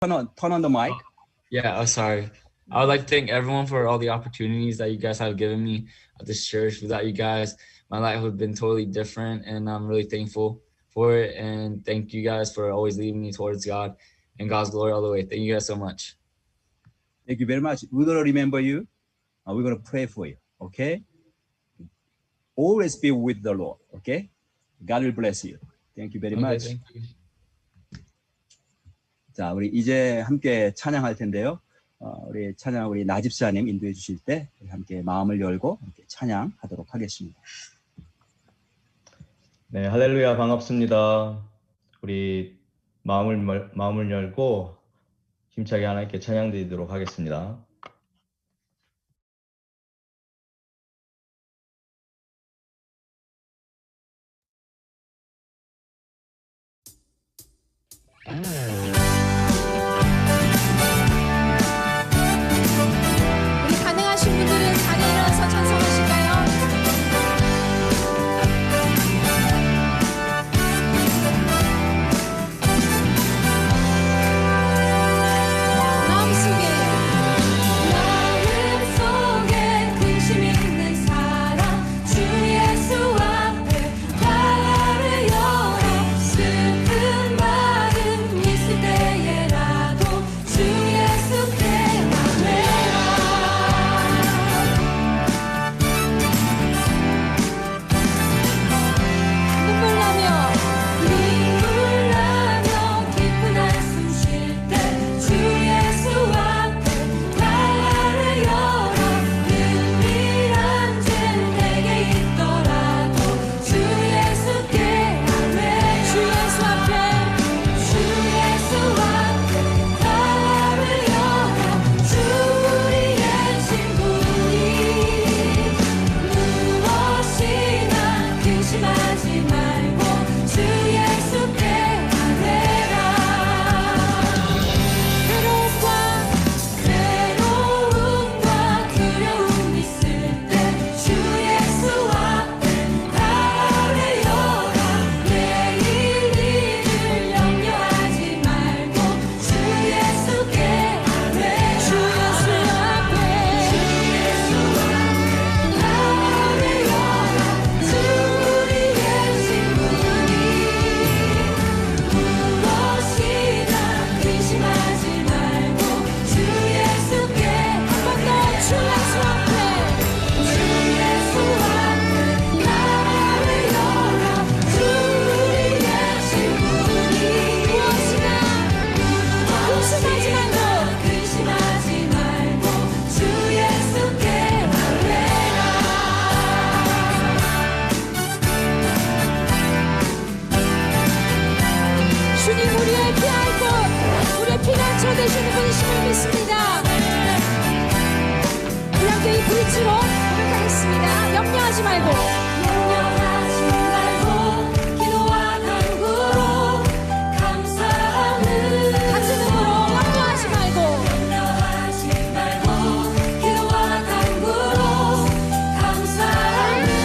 turn on the mic. Yeah, sorry. I would like to thank everyone for all the opportunities that you guys have given me at this church. Without you guys, my life would have been totally different, and I'm really thankful for it. And thank you guys for always leading me towards God and God's glory all the way. Thank you guys so much. Thank you very much. We're going to remember you. We're going to pray for you. Okay? Always be with the Lord. Okay? God will bless you. Thank you very much. Thank you. 자, 우리 이제 함께 찬양할 텐데요. 우리 찬양 우리 나집사님 인도해 주실 때 우리 함께 마음을 열고 함께 찬양하도록 하겠습니다. 네, 할렐루야 반갑습니다. 우리 마음을 열고 힘차게 하나님께 찬양 드리도록 하겠습니다. 우리 가능하신 분들은 자리에 일어나서 찬송하실까요? 마음속에 근심 있는 사람 주 예수 앞에 나를 열어 슬픈 마음 있을 때에라도 주 예수께 나매라 눈물 나며 깊은 한숨 쉴 때 주 예수 앞에 나를 열어 은밀한 죄 내게 있더라도 주 예수께 나매 주 예수 앞에 나를 열어 주 우리의 친구니 무엇이나 근심하지 말고 주 예수께 나매라 괴로움과 두려움 있을 때 주 예수 앞에 나를 열어 내일 일을 염려하지 말고 주 예수께 나매 주 예수 앞에 나를 열어 주 우리의 친구니 무엇이나 근심하지 말고 주 예수께 한 번 더 주 예수 앞에 나를 열어 주 우리의 친구니 무엇이나 근심하지 말고 주 예수께 나매라 주님 우리의 피할 곳 우리의 피난처 되시는 분이심을 믿습니다. 우리 함께 이 브릿지로 고백하겠습니다. 염려하지 말고 기도와 간구로 감사함을 같은 음으로 염려하지 말고 기도와 간구로 감사함으로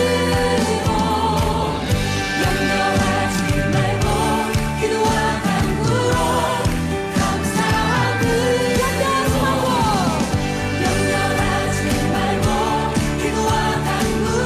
염려하지 말고 기도와 간구로 감사함을 염려하지 말고 기도와 간구로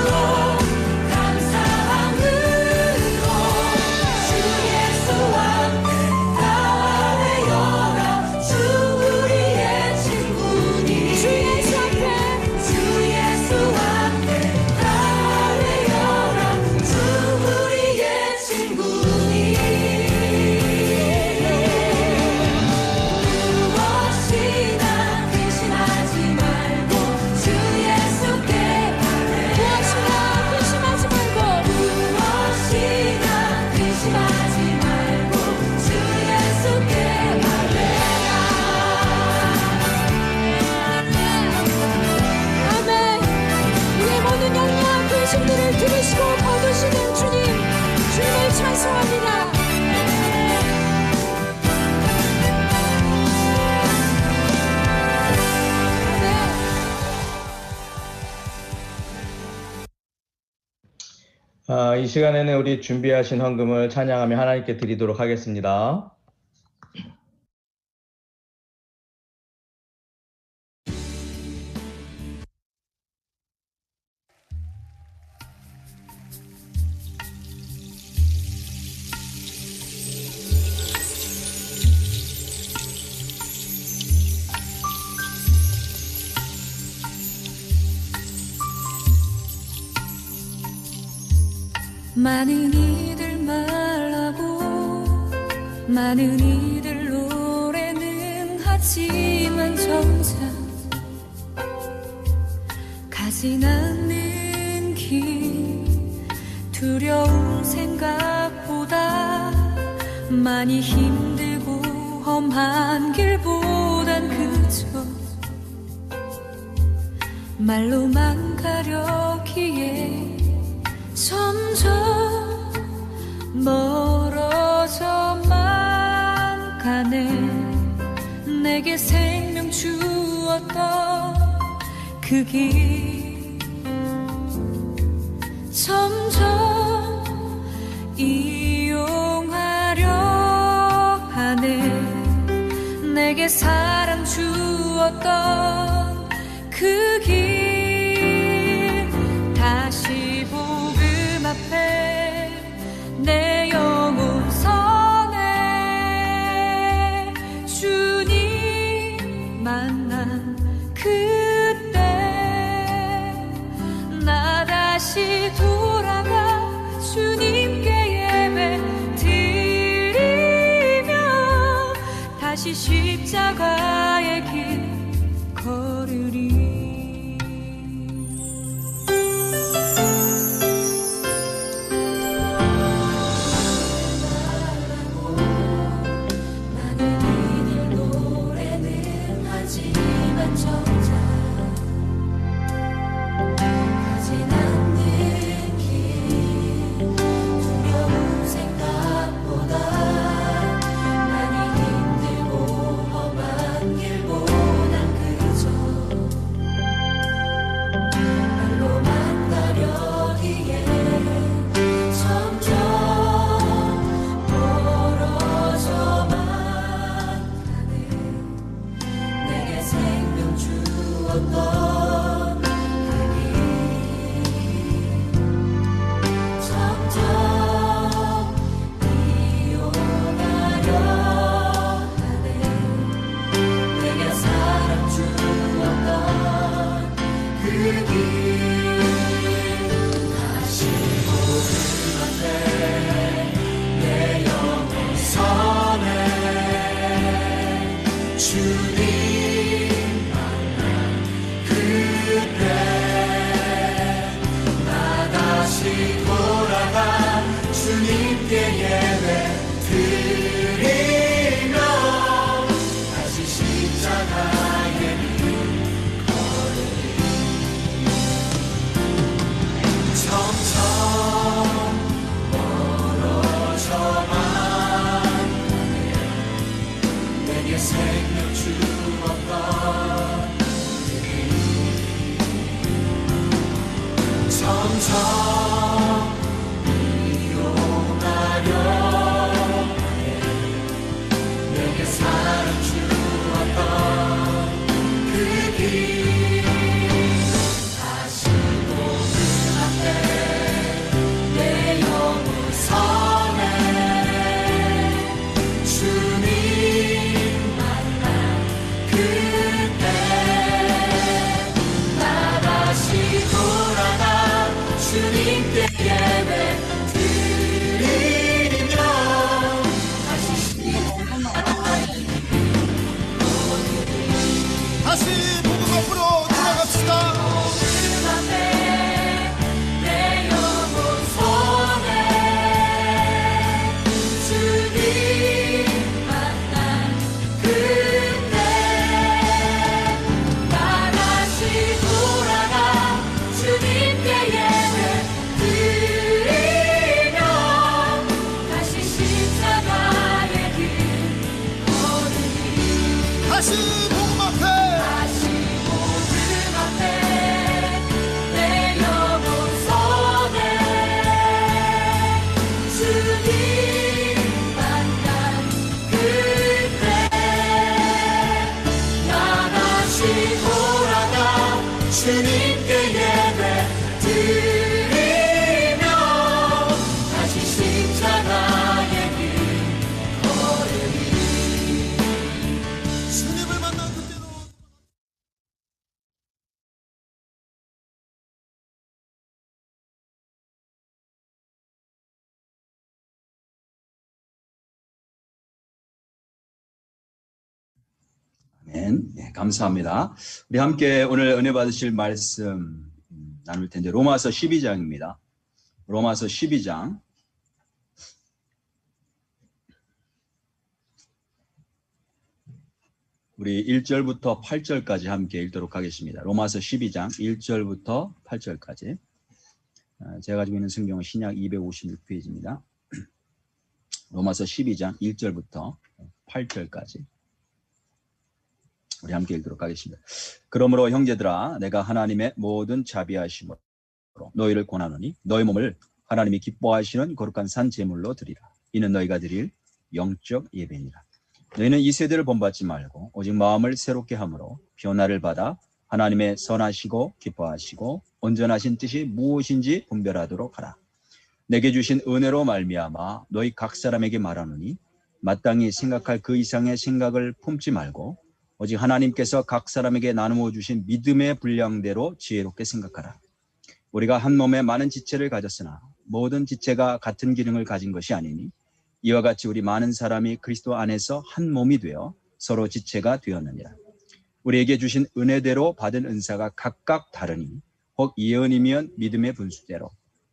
이 시간에는 우리 준비하신 헌금을 찬양하며 하나님께 드리도록 하겠습니다. 많은 이들 말하고 많은 이들 노래는 하지만 정작 가진 않는 길 두려운 생각보다 많이 힘들고 험한 길보단 그저 말로만 가려기에 점점 멀어져만 가네. 내게 생명 주었던 그 길 점점 이용하려 하네. 내게 사랑 주었던 그 길 다시 복음 앞에 내 영혼 선해. 주님 만난 그때 나 다시 돌아가 주님께 예배 드리며 다시 십자가의 길 걸으리. 많은 이들 노래는 하지만 정작 가진 않는 길 두려운 생각보다 많이 힘들고 험한 길보단 그저 말로만 가려기에 점점 멀어져만 가네. 내게 생명 주었던 그 길 점점 이용하려 하네. 내게 사랑 주었던 그 길 다시 복음 앞에 내 영혼 선해. 주님 만난 그때 나 다시 돌아가 주님께 예배 드리며 다시 십자가의 길 걸으리. 점점 멀어져만 내게 생명 주었던 그 길 점점 이용하려 하네. 내게 사랑 주었던 그 길 다시 복음 앞에 내 영혼 선해. 주님 만난 그때 나 다시 돌아가 주님께 예배 드리며 다시 다시 복음 앞으로 돌아갑시다. 복음 앞에 내 영혼 선해. 주님 만난 그때 나 다시 돌아가 주님께 예배 드리며 다시 십자가의 길 걸으리. 다시 복음 앞에 다시 복음 앞에 내 영혼 선해. 주님 만난 그때 나 다시 돌아가 주님께 예배 드리며 다시 십자가의 길 걸으리. 주님을 만난 그때로 아멘. 네, 감사합니다. 우리 함께 오늘 은혜 받으실 말씀 나눌 텐데 로마서 12장입니다. 로마서 12장. 우리 1절부터 8절까지 함께 읽도록 하겠습니다. 로마서 12장 1절부터 8절까지. 제가 가지고 있는 성경은 신약 256페이지입니다. 로마서 12장 1절부터 8절까지. 우리 함께 읽도록 하겠습니다. 그러므로 형제들아 내가 하나님의 모든 자비하심으로 너희를 권하노니 너희 몸을 하나님이 기뻐하시는 거룩한 산 제물로 드리라. 이는 너희가 드릴 영적 예배니라. 너희는 이 세대를 본받지 말고 오직 마음을 새롭게 함으로 변화를 받아 하나님의 선하시고 기뻐하시고 온전하신 뜻이 무엇인지 분별하도록 하라. 내게 주신 은혜로 말미암아 너희 각 사람에게 말하노니 마땅히 생각할 그 이상의 생각을 품지 말고 오직 하나님께서 각 사람에게 나누어 주신 믿음의 분량대로 지혜롭게 생각하라. 우리가 한 몸에 많은 지체를 가졌으나 모든 지체가 같은 기능을 가진 것이 아니니 이와 같이 우리 많은 사람이 그리스도 안에서 한 몸이 되어 서로 지체가 되었느니라. 우리에게 주신 은혜대로 받은 은사가 각각 다르니 혹 예언이면 믿음의 분수대로,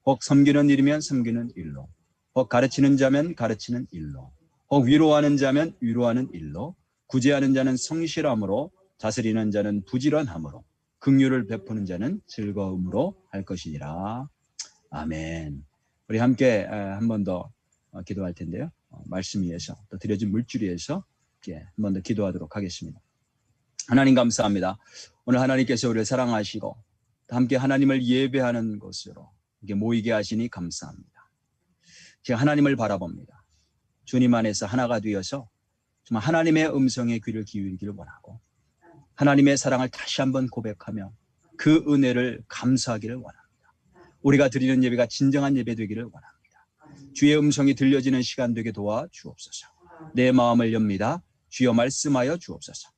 혹 섬기는 일이면 섬기는 일로, 혹 가르치는 자면 가르치는 일로, 혹 위로하는 자면 위로하는 일로, 구제하는 자는 성실함으로, 다스리는 자는 부지런함으로, 긍휼을 베푸는 자는 즐거움으로 할 것이니라. 아멘. 우리 함께 한 번 더 기도할 텐데요. 말씀 위해서 또 드려진 물질 위해서 한 번 더 기도하도록 하겠습니다. 하나님 감사합니다. 오늘 하나님께서 우리를 사랑하시고 함께 하나님을 예배하는 것으로 이렇게 모이게 하시니 감사합니다. 제가 하나님을 바라봅니다. 주님 안에서 하나가 되어서 정말 하나님의 음성에 귀를 기울이기를 원하고 하나님의 사랑을 다시 한번 고백하며 그 은혜를 감사하기를 원합니다. 우리가 드리는 예배가 진정한 예배 되기를 원합니다. 주의 음성이 들려지는 시간 되게 도와 주옵소서. 내 마음을 엽니다. 주여 말씀하여 주옵소서.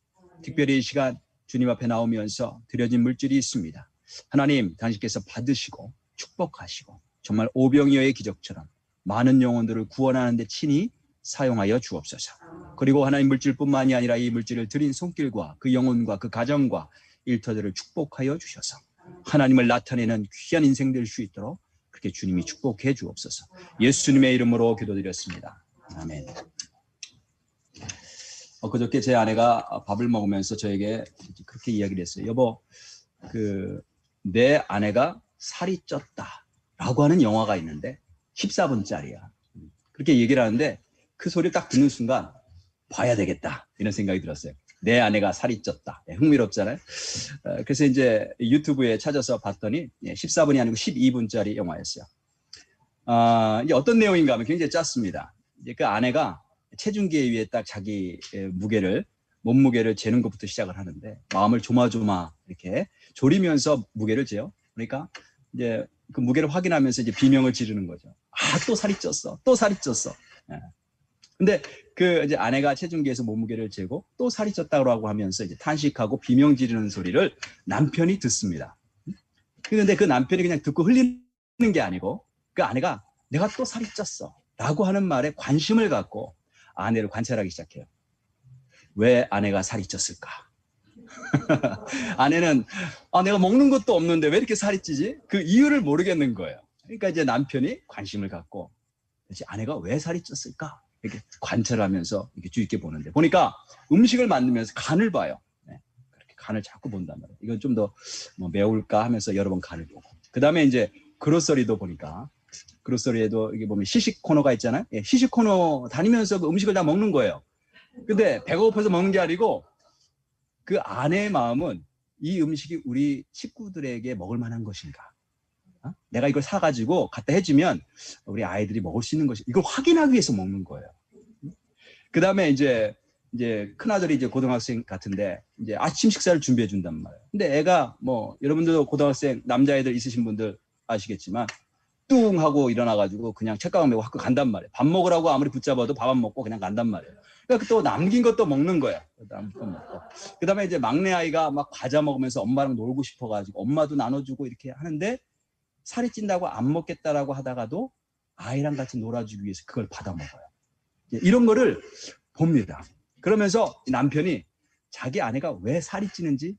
특별히 이 시간 주님 앞에 나오면서 드려진 물질이 있습니다. 하나님 당신께서 받으시고 축복하시고 정말 오병이어의 기적처럼 많은 영혼들을 구원하는 데 친히 사용하여 주옵소서. 그리고 하나님 물질뿐만이 아니라 이 물질을 드린 손길과 그 영혼과 그 가정과 일터들을 축복하여 주셔서 하나님을 나타내는 귀한 인생 될 수 있도록 그렇게 주님이 축복해 주옵소서. 예수님의 이름으로 기도드렸습니다. 아멘. 그저께 제 아내가 밥을 먹으면서 저에게 그렇게 이야기를 했어요. 여보, 내 아내가 살이 쪘다라고 하는 영화가 있는데 14분짜리야. 그렇게 얘기를 하는데 그 소리를 딱 듣는 순간 봐야 되겠다 이런 생각이 들었어요. 내 아내가 살이 쪘다. 흥미롭잖아요. 그래서 이제 유튜브에 찾아서 봤더니 14분이 아니고 12분짜리 영화였어요. 이제 어떤 내용인가 하면 굉장히 짧습니다. 이제 그 아내가 체중계에 위해 딱 자기 몸무게를 재는 것부터 시작을 하는데 마음을 조마조마 이렇게 졸이면서 무게를 재요. 그러니까 이제 그 무게를 확인하면서 이제 비명을 지르는 거죠. 또 살이 쪘어. 또 살이 쪘어. 근데 이제 아내가 체중계에서 몸무게를 재고 또 살이 쪘다고 하면서 이제 탄식하고 비명 지르는 소리를 남편이 듣습니다. 그런데 그 남편이 그냥 듣고 흘리는 게 아니고 그 아내가 내가 또 살이 쪘어 라고 하는 말에 관심을 갖고 아내를 관찰하기 시작해요. 왜 아내가 살이 쪘을까? 아내는 내가 먹는 것도 없는데 왜 이렇게 살이 찌지? 그 이유를 모르겠는 거예요. 그러니까 이제 남편이 관심을 갖고 아내가 왜 살이 쪘을까? 이렇게 관찰하면서 이렇게 주의 있게 보는데 보니까 음식을 만들면서 간을 봐요. 그렇게 간을 자꾸 본단 말이에요. 이건 좀 더 매울까 하면서 여러 번 간을 보고 그 다음에 이제 그로서리도 보니까 그로서리에도 이게 보면 시식 코너가 있잖아요. 시식 코너 다니면서 그 음식을 다 먹는 거예요. 근데 배가 고파서 먹는 게 아니고 그 아내의 마음은 이 음식이 우리 식구들에게 먹을 만한 것인가? 내가 이걸 사가지고 갖다 해주면 우리 아이들이 먹을 수 있는 것이 이걸 확인하기 위해서 먹는 거예요. 그 다음에 이제 큰아들이 이제 고등학생 같은데 이제 아침 식사를 준비해 준단 말이에요. 근데 애가 여러분들도 고등학생 남자애들 있으신 분들 아시겠지만 뚱 하고 일어나가지고 그냥 책가방 메고 학교 간단 말이에요. 밥 먹으라고 아무리 붙잡아도 밥 안 먹고 그냥 간단 말이에요. 그러니까 또 남긴 것도 먹는 거예요. 그 다음에 이제 막내 아이가 막 과자 먹으면서 엄마랑 놀고 싶어가지고 엄마도 나눠주고 이렇게 하는데 살이 찐다고 안 먹겠다라고 하다가도 아이랑 같이 놀아주기 위해서 그걸 받아 먹어요. 이런 거를 봅니다. 그러면서 남편이 자기 아내가 왜 살이 찌는지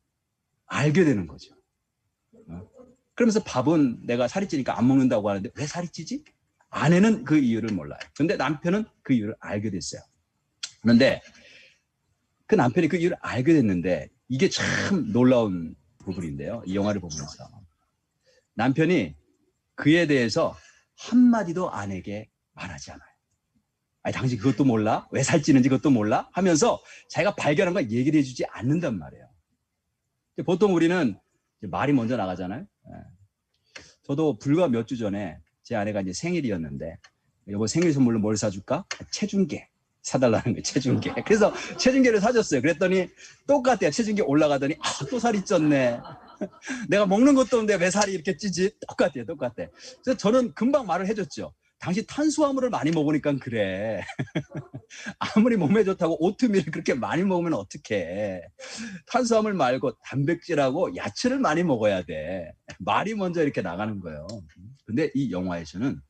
알게 되는 거죠. 그러면서 밥은 내가 살이 찌니까 안 먹는다고 하는데 왜 살이 찌지? 아내는 그 이유를 몰라요. 근데 남편은 그 이유를 알게 됐어요. 그런데 그 남편이 그 이유를 알게 됐는데 이게 참 놀라운 부분인데요. 이 영화를 보면서 남편이 그에 대해서 한마디도 아내에게 말하지 않아요. 아니, 당신 그것도 몰라? 왜 살찌는지 그것도 몰라? 하면서 자기가 발견한 걸 얘기를 해주지 않는단 말이에요. 보통 우리는 말이 먼저 나가잖아요. 저도 불과 몇 주 전에 제 아내가 이제 생일이었는데 여보 생일 선물로 뭘 사줄까? 체중계 사달라는 거예요. 체중계. 그래서 체중계를 사줬어요. 그랬더니 똑같아요. 체중계 올라가더니 또 살이 쪘네. 내가 먹는 것도 없는데 왜 살이 이렇게 찌지? 똑같아요. 똑같아. 그래서 저는 금방 말을 해줬죠. 당신 탄수화물을 많이 먹으니까 그래. 아무리 몸에 좋다고 오트밀을 그렇게 많이 먹으면 어떡해. 탄수화물 말고 단백질하고 야채를 많이 먹어야 돼. 말이 먼저 이렇게 나가는 거예요. 근데 이 영화에서는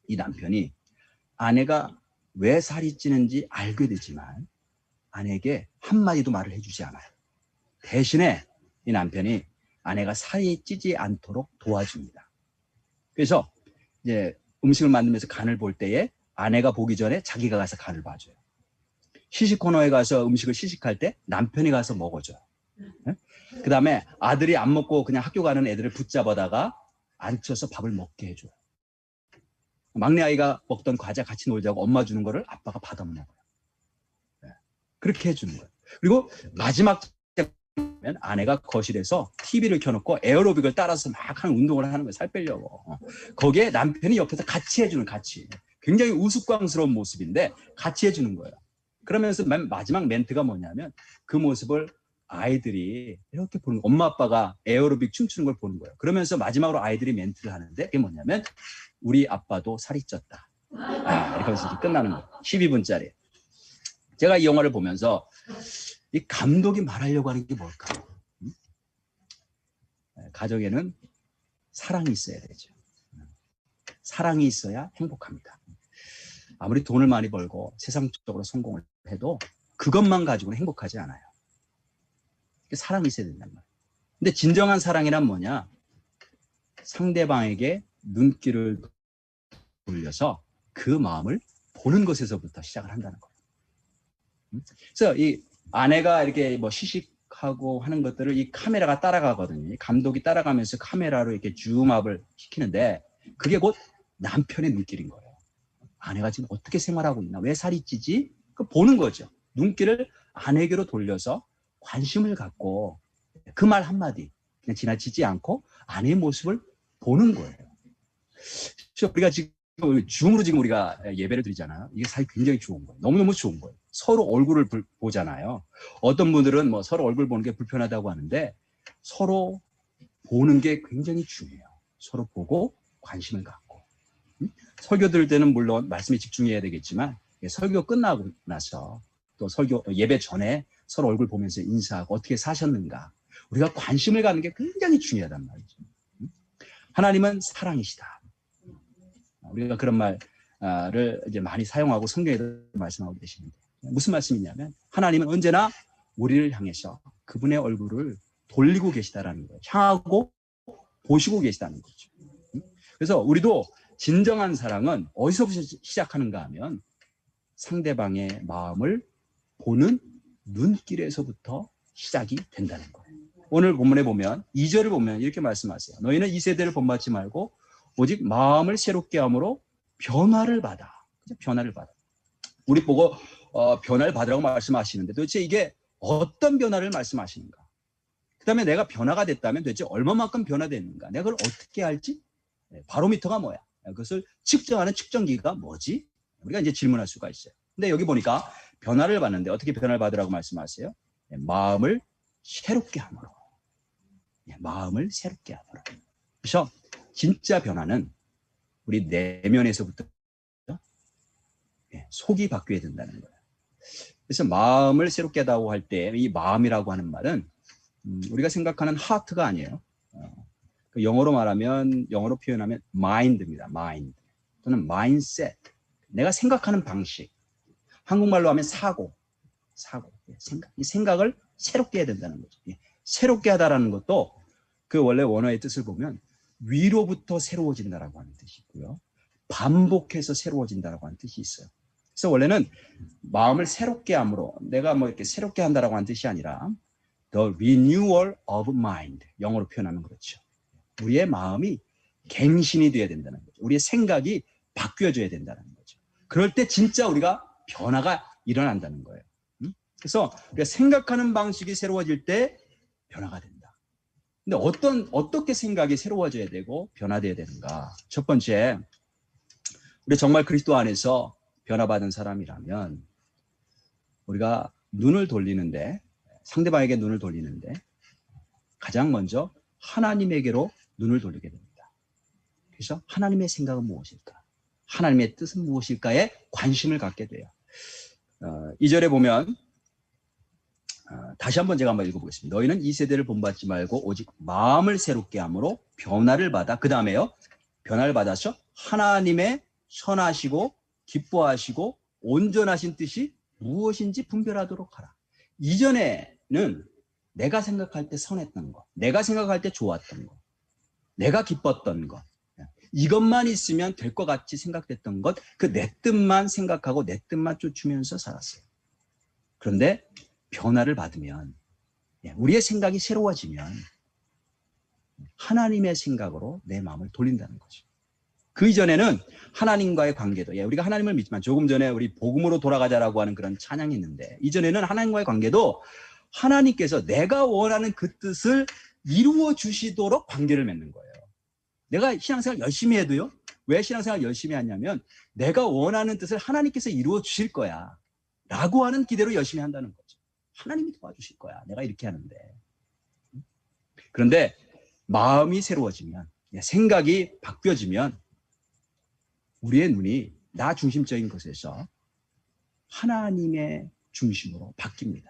이 남편이 아내가 왜 살이 찌는지 알게 되지만 아내에게 한마디도 말을 해주지 않아요. 대신에 이 남편이 아내가 살이 찌지 않도록 도와줍니다. 그래서 이제 음식을 만들면서 간을 볼 때에 아내가 보기 전에 자기가 가서 간을 봐줘요. 시식 코너에 가서 음식을 시식할 때 남편이 가서 먹어줘요. 그 다음에 아들이 안 먹고 그냥 학교 가는 애들을 붙잡아다가 앉혀서 밥을 먹게 해줘요. 막내 아이가 먹던 과자 같이 놀자고 엄마 주는 거를 아빠가 받아 먹어요. 그렇게 해주는 거예요. 그리고 마지막 아내가 거실에서 TV를 켜놓고 에어로빅을 따라서 막 하는 운동을 하는 거예요. 살 빼려고. 거기에 남편이 옆에서 같이 해주는, 같이. 굉장히 우스꽝스러운 모습인데 같이 해주는 거예요. 그러면서 마지막 멘트가 뭐냐면 그 모습을 아이들이 이렇게 보는 거예요. 엄마 아빠가 에어로빅 춤추는 걸 보는 거예요. 그러면서 마지막으로 아이들이 멘트를 하는데 그게 뭐냐면 우리 아빠도 살이 쪘다. 이렇게 하면서 끝나는 거예요. 12분짜리. 제가 이 영화를 보면서 이 감독이 말하려고 하는 게 뭘까요? 가정에는 사랑이 있어야 되죠. 사랑이 있어야 행복합니다. 아무리 돈을 많이 벌고 세상적으로 성공을 해도 그것만 가지고는 행복하지 않아요. 사랑이 있어야 된단 말이에요. 근데 진정한 사랑이란 뭐냐? 상대방에게 눈길을 돌려서 그 마음을 보는 것에서부터 시작을 한다는 거예요. 그래서 이 아내가 이렇게 뭐 시식하고 하는 것들을 이 카메라가 따라가거든요. 감독이 따라가면서 카메라로 이렇게 줌업을 시키는데 그게 곧 남편의 눈길인 거예요. 아내가 지금 어떻게 생활하고 있나? 왜 살이 찌지? 그 보는 거죠. 눈길을 아내에게로 돌려서 관심을 갖고 그 말 한마디 그냥 지나치지 않고 아내의 모습을 보는 거예요. 그래서 우리가 지금 줌으로 지금 우리가 예배를 드리잖아요. 이게 사실 굉장히 좋은 거예요. 너무너무 좋은 거예요. 서로 얼굴을 보잖아요. 어떤 분들은 뭐 서로 얼굴 보는 게 불편하다고 하는데 서로 보는 게 굉장히 중요해요. 서로 보고 관심을 갖고. 설교 들을 때는 물론 말씀에 집중해야 되겠지만 설교 끝나고 나서 또 설교 예배 전에 서로 얼굴 보면서 인사하고 어떻게 사셨는가. 우리가 관심을 갖는 게 굉장히 중요하단 말이죠. 하나님은 사랑이시다. 우리가 그런 말을 이제 많이 사용하고 성경에도 말씀하고 계시는데 무슨 말씀이냐면 하나님은 언제나 우리를 향해서 그분의 얼굴을 돌리고 계시다라는 거예요. 향하고 보시고 계시다는 거죠. 그래서 우리도 진정한 사랑은 어디서부터 시작하는가 하면 상대방의 마음을 보는 눈길에서부터 시작이 된다는 거예요. 오늘 본문에 보면 2절을 보면 이렇게 말씀하세요. 너희는 이 세대를 본받지 말고 오직 마음을 새롭게 함으로 변화를 받아. 변화를 받아. 우리 보고 변화를 받으라고 말씀하시는데 도대체 이게 어떤 변화를 말씀하시는가? 그 다음에 내가 변화가 됐다면 도대체 얼마만큼 변화됐는가? 내가 그걸 어떻게 알지? 바로미터가 뭐야? 그것을 측정하는 측정기가 뭐지? 우리가 이제 질문할 수가 있어요. 근데 여기 보니까 변화를 받는데 어떻게 변화를 받으라고 말씀하세요? 마음을 새롭게 함으로. 마음을 새롭게 함으로. 그래서 진짜 변화는 우리 내면에서부터 속이 바뀌어야 된다는 거예요. 그래서 마음을 새롭게 하다고 할 때 이 마음이라고 하는 말은 우리가 생각하는 하트가 아니에요. 영어로 표현하면 mind입니다. mind 또는 mindset. 내가 생각하는 방식. 한국말로 하면 생각. 이 생각을 새롭게 해야 된다는 거죠. 예. 새롭게 하다라는 것도 그 원래 원어의 뜻을 보면 위로부터 새로워진다라고 하는 뜻이 있고요. 반복해서 새로워진다라고 하는 뜻이 있어요. 그래서 원래는 마음을 새롭게 함으로, 내가 뭐 이렇게 새롭게 한다라고 하는 뜻이 아니라 the renewal of mind, 영어로 표현하면 그렇죠. 우리의 마음이 갱신이 되어야 된다는 거죠. 우리의 생각이 바뀌어져야 된다는 거죠. 그럴 때 진짜 우리가 변화가 일어난다는 거예요. 그래서 우리가 생각하는 방식이 새로워질 때 변화가 된다. 근데 어떻게 생각이 새로워져야 되고 변화되어야 되는가? 첫 번째, 우리 정말 그리스도 안에서 변화받은 사람이라면 우리가 눈을 돌리는데, 상대방에게 눈을 돌리는데 가장 먼저 하나님에게로 눈을 돌리게 됩니다. 그래서 하나님의 생각은 무엇일까? 하나님의 뜻은 무엇일까에 관심을 갖게 돼요. 2절에 보면 다시 한번 제가 한번 읽어보겠습니다. 너희는 이 세대를 본받지 말고 오직 마음을 새롭게 함으로 변화를 받아, 그 다음에요, 변화를 받아서 하나님의 선하시고 기뻐하시고 온전하신 뜻이 무엇인지 분별하도록 하라. 이전에는 내가 생각할 때 선했던 것, 내가 생각할 때 좋았던 것, 내가 기뻤던 것, 이것만 있으면 될 것 같이 생각됐던 것, 그 내 뜻만 생각하고 내 뜻만 쫓으면서 살았어요. 그런데 변화를 받으면, 우리의 생각이 새로워지면 하나님의 생각으로 내 마음을 돌린다는 거죠. 그 이전에는 하나님과의 관계도, 우리가 하나님을 믿지만, 조금 전에 우리 복음으로 돌아가자라고 하는 그런 찬양이 있는데, 이전에는 하나님과의 관계도 하나님께서 내가 원하는 그 뜻을 이루어 주시도록 관계를 맺는 거예요. 내가 신앙생활 열심히 해도요, 왜 신앙생활 열심히 하냐면 내가 원하는 뜻을 하나님께서 이루어 주실 거야 라고 하는 기대로 열심히 한다는 거죠. 하나님이 도와주실 거야, 내가 이렇게 하는데. 그런데 마음이 새로워지면, 생각이 바뀌어지면 우리의 눈이 나 중심적인 것에서 하나님의 중심으로 바뀝니다.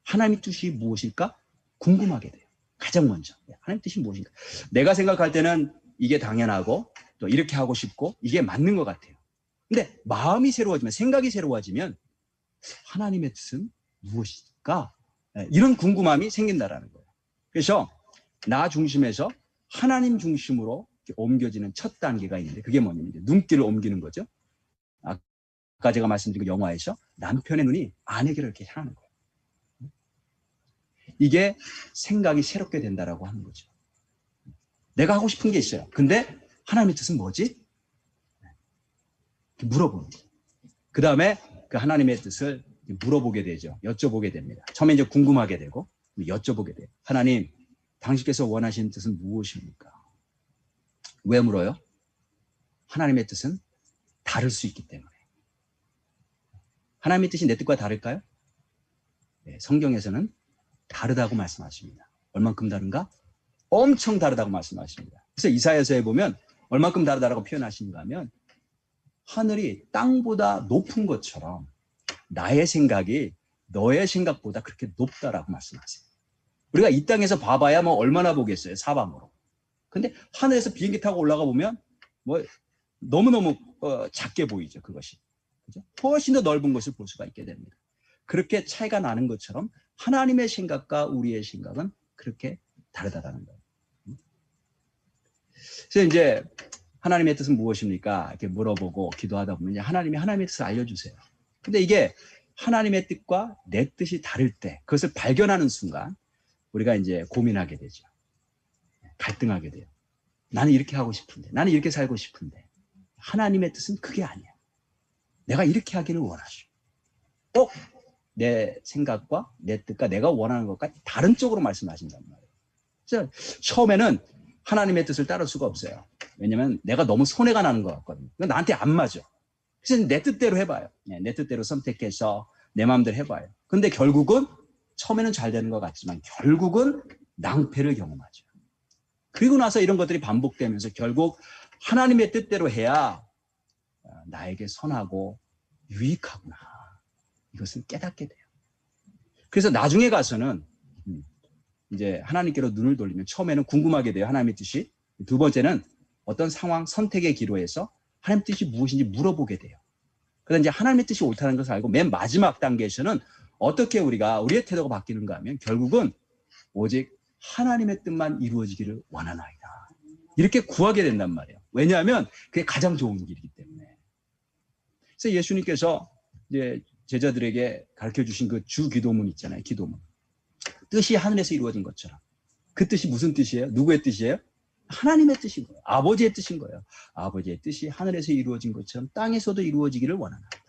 하나님의 뜻이 무엇일까? 궁금하게 돼요. 가장 먼저 하나님의 뜻이 무엇인가? 내가 생각할 때는 이게 당연하고 또 이렇게 하고 싶고 이게 맞는 것 같아요. 근데 마음이 새로워지면, 생각이 새로워지면 하나님의 뜻은 무엇일까? 이런 궁금함이 생긴다라는 거예요. 그래서 나 중심에서 하나님 중심으로 옮겨지는 첫 단계가 있는데, 그게 뭐냐면 눈길을 옮기는 거죠. 아까 제가 말씀드린 그 영화에서 남편의 눈이 아내에게로 이렇게 향하는 거예요. 이게 생각이 새롭게 된다라고 하는 거죠. 내가 하고 싶은 게 있어요. 근데 하나님의 뜻은 뭐지? 물어보는 거예요. 그 다음에 그 하나님의 뜻을 물어보게 되죠. 여쭤보게 됩니다. 처음에 이제 궁금하게 되고 여쭤보게 돼요. 하나님, 당신께서 원하시는 뜻은 무엇입니까? 왜 물어요? 하나님의 뜻은 다를 수 있기 때문에. 하나님의 뜻이 내 뜻과 다를까요? 성경에서는 다르다고 말씀하십니다. 얼만큼 다른가? 엄청 다르다고 말씀하십니다. 그래서 이사야서에 보면 얼만큼 다르다고 표현하시는가 하면, 하늘이 땅보다 높은 것처럼 나의 생각이 너의 생각보다 그렇게 높다라고 말씀하세요. 우리가 이 땅에서 봐봐야 뭐 얼마나 보겠어요, 사방으로. 근데 하늘에서 비행기 타고 올라가 보면 뭐 너무너무 작게 보이죠, 그것이. 그죠? 훨씬 더 넓은 것을 볼 수가 있게 됩니다. 그렇게 차이가 나는 것처럼 하나님의 생각과 우리의 생각은 그렇게 다르다라는 거예요. 그래서 이제 하나님의 뜻은 무엇입니까? 이렇게 물어보고 기도하다 보면 이제 하나님의 뜻을 알려주세요. 근데 이게 하나님의 뜻과 내 뜻이 다를 때, 그것을 발견하는 순간 우리가 이제 고민하게 되죠. 갈등하게 돼요. 나는 이렇게 하고 싶은데, 나는 이렇게 살고 싶은데 하나님의 뜻은 그게 아니야. 내가 이렇게 하기를 원하죠. 꼭 내 생각과 내 뜻과 내가 원하는 것과 다른 쪽으로 말씀하신단 말이에요. 그래서 처음에는 하나님의 뜻을 따를 수가 없어요. 왜냐면 내가 너무 손해가 나는 것 같거든요. 나한테 안 맞아. 그래서 내 뜻대로 해봐요. 내 뜻대로 선택해서 내 마음대로 해봐요. 근데 결국은 처음에는 잘 되는 것 같지만 결국은 낭패를 경험하죠. 그리고 나서 이런 것들이 반복되면서 결국 하나님의 뜻대로 해야 나에게 선하고 유익하구나, 이것을 깨닫게 돼요. 그래서 나중에 가서는 이제 하나님께로 눈을 돌리면 처음에는 궁금하게 돼요, 하나님의 뜻이. 두 번째는 어떤 상황, 선택의 기로에서 하나님의 뜻이 무엇인지 물어보게 돼요. 그래서 이제 하나님의 뜻이 옳다는 것을 알고 맨 마지막 단계에서는 어떻게 우리의 태도가 바뀌는가 하면 결국은 오직 하나님의 뜻만 이루어지기를 원하나이다. 이렇게 구하게 된단 말이에요. 왜냐하면 그게 가장 좋은 길이기 때문에. 그래서 예수님께서 이제 제자들에게 가르쳐 주신 그 주 기도문 있잖아요. 기도문. 뜻이 하늘에서 이루어진 것처럼. 그 뜻이 무슨 뜻이에요? 누구의 뜻이에요? 하나님의 뜻인 거예요. 아버지의 뜻인 거예요. 아버지의 뜻이 하늘에서 이루어진 것처럼 땅에서도 이루어지기를 원하나이다.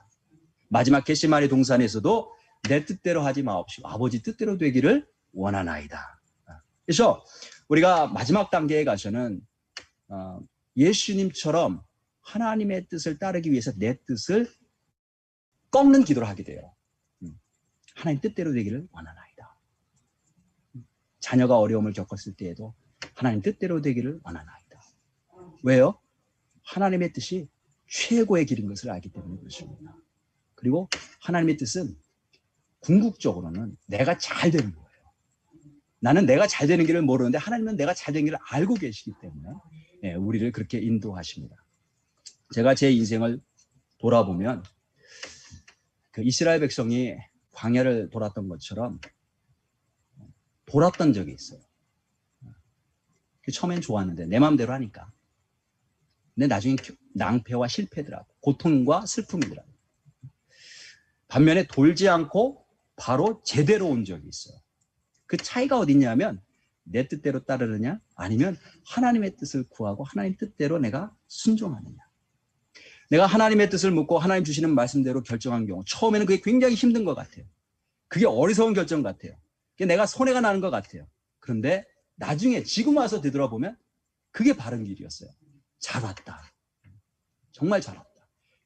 마지막 겟세마네 동산에서도 내 뜻대로 하지 마옵시고 아버지 뜻대로 되기를 원하나이다. 그래서 우리가 마지막 단계에 가서는 예수님처럼 하나님의 뜻을 따르기 위해서 내 뜻을 꺾는 기도를 하게 돼요. 하나님 뜻대로 되기를 원하나이다. 자녀가 어려움을 겪었을 때에도 하나님 뜻대로 되기를 원하나이다. 왜요? 하나님의 뜻이 최고의 길인 것을 알기 때문에 그렇습니다. 그리고 하나님의 뜻은 궁극적으로는 내가 잘 되는 거예요. 나는 내가 잘 되는 길을 모르는데 하나님은 내가 잘 되는 길을 알고 계시기 때문에 우리를 그렇게 인도하십니다. 제가 제 인생을 돌아보면 그 이스라엘 백성이 광야를 돌았던 것처럼 돌았던 적이 있어요. 처음엔 좋았는데 내 마음대로 하니까. 근데 나중에 낭패와 실패더라고. 고통과 슬픔이더라고. 반면에 돌지 않고 바로 제대로 온 적이 있어요. 그 차이가 어딨냐면 내 뜻대로 따르느냐 아니면 하나님의 뜻을 구하고 하나님 뜻대로 내가 순종하느냐. 내가 하나님의 뜻을 묻고 하나님 주시는 말씀대로 결정한 경우 처음에는 그게 굉장히 힘든 것 같아요. 그게 어리석은 결정 같아요. 그게 내가 손해가 나는 것 같아요. 그런데 나중에 지금 와서 되돌아보면 그게 바른 길이었어요. 잘 왔다. 정말 잘 왔다.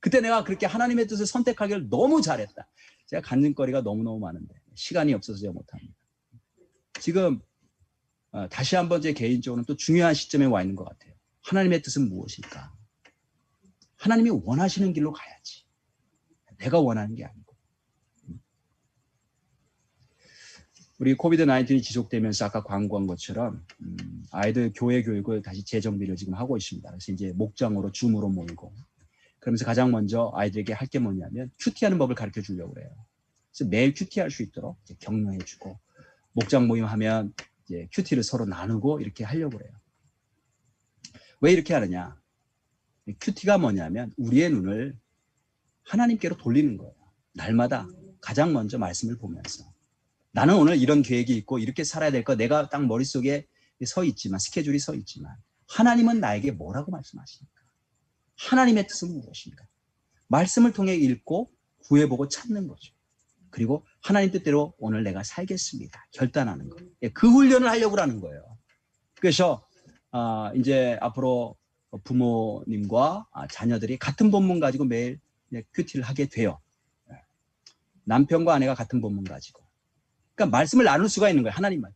그때 내가 그렇게 하나님의 뜻을 선택하기를 너무 잘했다. 제가 간증거리가 너무너무 많은데 시간이 없어서 제가 못합니다. 지금 다시 한번 제 개인적으로는 또 중요한 시점에 와 있는 것 같아요. 하나님의 뜻은 무엇일까? 하나님이 원하시는 길로 가야지. 내가 원하는 게 아니고. 우리 코비드-19이 지속되면서 아까 광고한 것처럼 아이들 교회 교육을 다시 재정비를 지금 하고 있습니다. 그래서 이제 목장으로 줌으로 모이고 그러면서 가장 먼저 아이들에게 할 게 뭐냐면 큐티하는 법을 가르쳐 주려고 그래요. 그래서 매일 큐티할 수 있도록 이제 격려해 주고 목장 모임하면 이제 큐티를 서로 나누고 이렇게 하려고 그래요. 왜 이렇게 하느냐? 큐티가 뭐냐면 우리의 눈을 하나님께로 돌리는 거예요. 날마다 가장 먼저 말씀을 보면서 나는 오늘 이런 계획이 있고 이렇게 살아야 될 거 내가 딱 머릿속에 서 있지만 스케줄이 서 있지만 하나님은 나에게 뭐라고 말씀하십니까? 하나님의 뜻은 무엇인가? 말씀을 통해 읽고 구해보고 찾는 거죠. 그리고 하나님 뜻대로 오늘 내가 살겠습니다. 결단하는 거예요. 그 훈련을 하려고 하는 거예요. 그래서 이제 앞으로 부모님과 자녀들이 같은 본문 가지고 매일 큐티를 하게 돼요. 남편과 아내가 같은 본문 가지고. 그러니까 말씀을 나눌 수가 있는 거예요. 하나님만.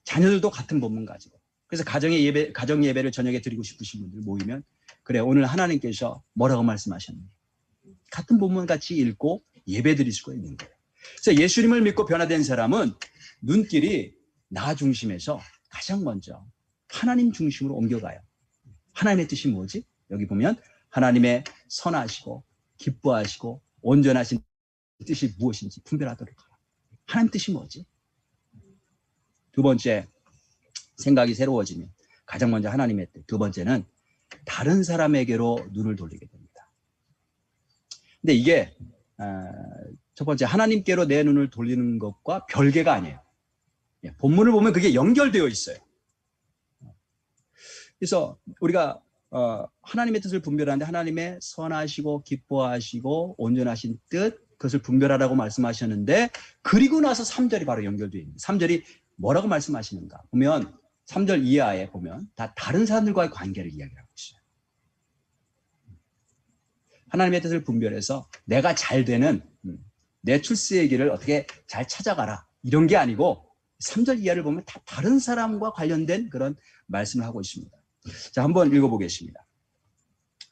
자녀들도 같은 본문 가지고. 그래서 가정 예배를 저녁에 드리고 싶으신 분들 모이면 그래 오늘 하나님께서 뭐라고 말씀하셨는지 같은 본문 같이 읽고 예배 드릴 수가 있는 거예요. 그래서 예수님을 믿고 변화된 사람은 눈길이 나 중심에서 가장 먼저 하나님 중심으로 옮겨가요. 하나님의 뜻이 뭐지? 여기 보면 하나님의 선하시고 기뻐하시고 온전하신 뜻이 무엇인지 분별하도록 하라. 하나님 뜻이 뭐지? 두 번째, 생각이 새로워지면 가장 먼저 하나님의 뜻. 두 번째는 다른 사람에게로 눈을 돌리게 됩니다. 근데 이게 첫 번째 하나님께로 내 눈을 돌리는 것과 별개가 아니에요. 본문을 보면 그게 연결되어 있어요. 그래서 우리가 하나님의 뜻을 분별하는데 하나님의 선하시고 기뻐하시고 온전하신 뜻 그것을 분별하라고 말씀하셨는데 그리고 나서 3절이 바로 연결되어 있습니다. 3절이 뭐라고 말씀하시는가 보면 3절 이하에 보면 다 다른 사람들과의 관계를 이야기하고 있어요. 하나님의 뜻을 분별해서 내가 잘 되는 내 출세의 길을 어떻게 잘 찾아가라 이런 게 아니고 3절 이하를 보면 다 다른 사람과 관련된 그런 말씀을 하고 있습니다. 자, 한번 읽어보겠습니다.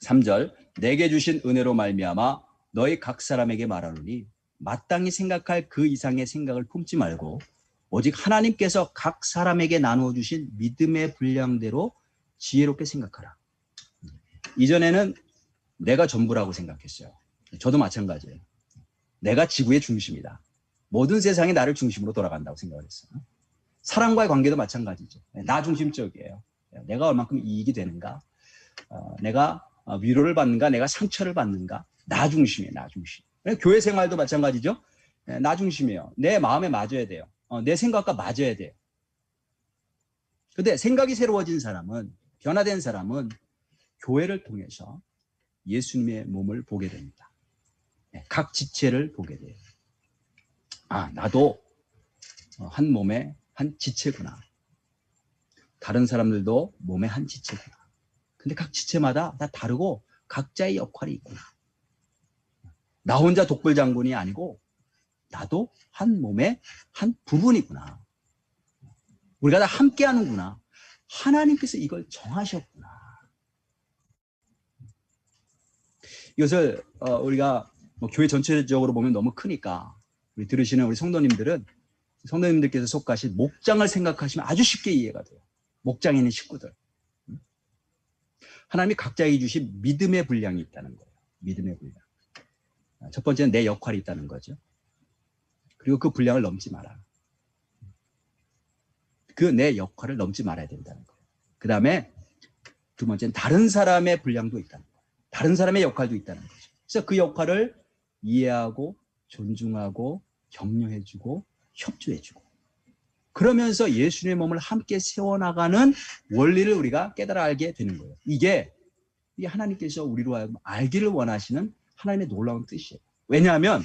3절 내게 주신 은혜로 말미암아 너희 각 사람에게 말하노니 마땅히 생각할 그 이상의 생각을 품지 말고 오직 하나님께서 각 사람에게 나누어 주신 믿음의 분량대로 지혜롭게 생각하라. 이전에는 내가 전부라고 생각했어요. 저도 마찬가지예요. 내가 지구의 중심이다. 모든 세상이 나를 중심으로 돌아간다고 생각을 했어요. 사람과의 관계도 마찬가지죠. 나 중심적이에요. 내가 얼만큼 이익이 되는가? 내가 위로를 받는가? 내가 상처를 받는가? 나 중심이에요. 나 중심. 교회 생활도 마찬가지죠. 나 중심이에요. 내 마음에 맞아야 돼요. 내 생각과 맞아야 돼요. 근데 생각이 새로워진 사람은, 변화된 사람은 교회를 통해서 예수님의 몸을 보게 됩니다. 각 지체를 보게 돼요. 아, 나도 한 몸의 한 지체구나. 다른 사람들도 몸의 한 지체구나. 근데 각 지체마다 다 다르고 각자의 역할이 있구나. 나 혼자 독불장군이 아니고 나도 한 몸의 한 부분이구나. 우리가 다 함께 하는구나. 하나님께서 이걸 정하셨구나. 이것을 우리가 교회 전체적으로 보면 너무 크니까 우리 들으시는 우리 성도님들께서 속하신 목장을 생각하시면 아주 쉽게 이해가 돼요. 목장에 있는 식구들. 하나님이 각자에게 주신 믿음의 분량이 있다는 거예요. 믿음의 분량. 첫 번째는 내 역할이 있다는 거죠. 그리고 그 분량을 넘지 마라. 그 내 역할을 넘지 말아야 된다는 거예요. 그 다음에 두 번째는 다른 사람의 분량도 있다는 거예요. 다른 사람의 역할도 있다는 거죠. 그래서 그 역할을 이해하고 존중하고 격려해주고 협조해주고 그러면서 예수님의 몸을 함께 세워나가는 원리를 우리가 깨달아 알게 되는 거예요. 이게 하나님께서 우리로 하여금 알기를 원하시는 하나님의 놀라운 뜻이에요. 왜냐하면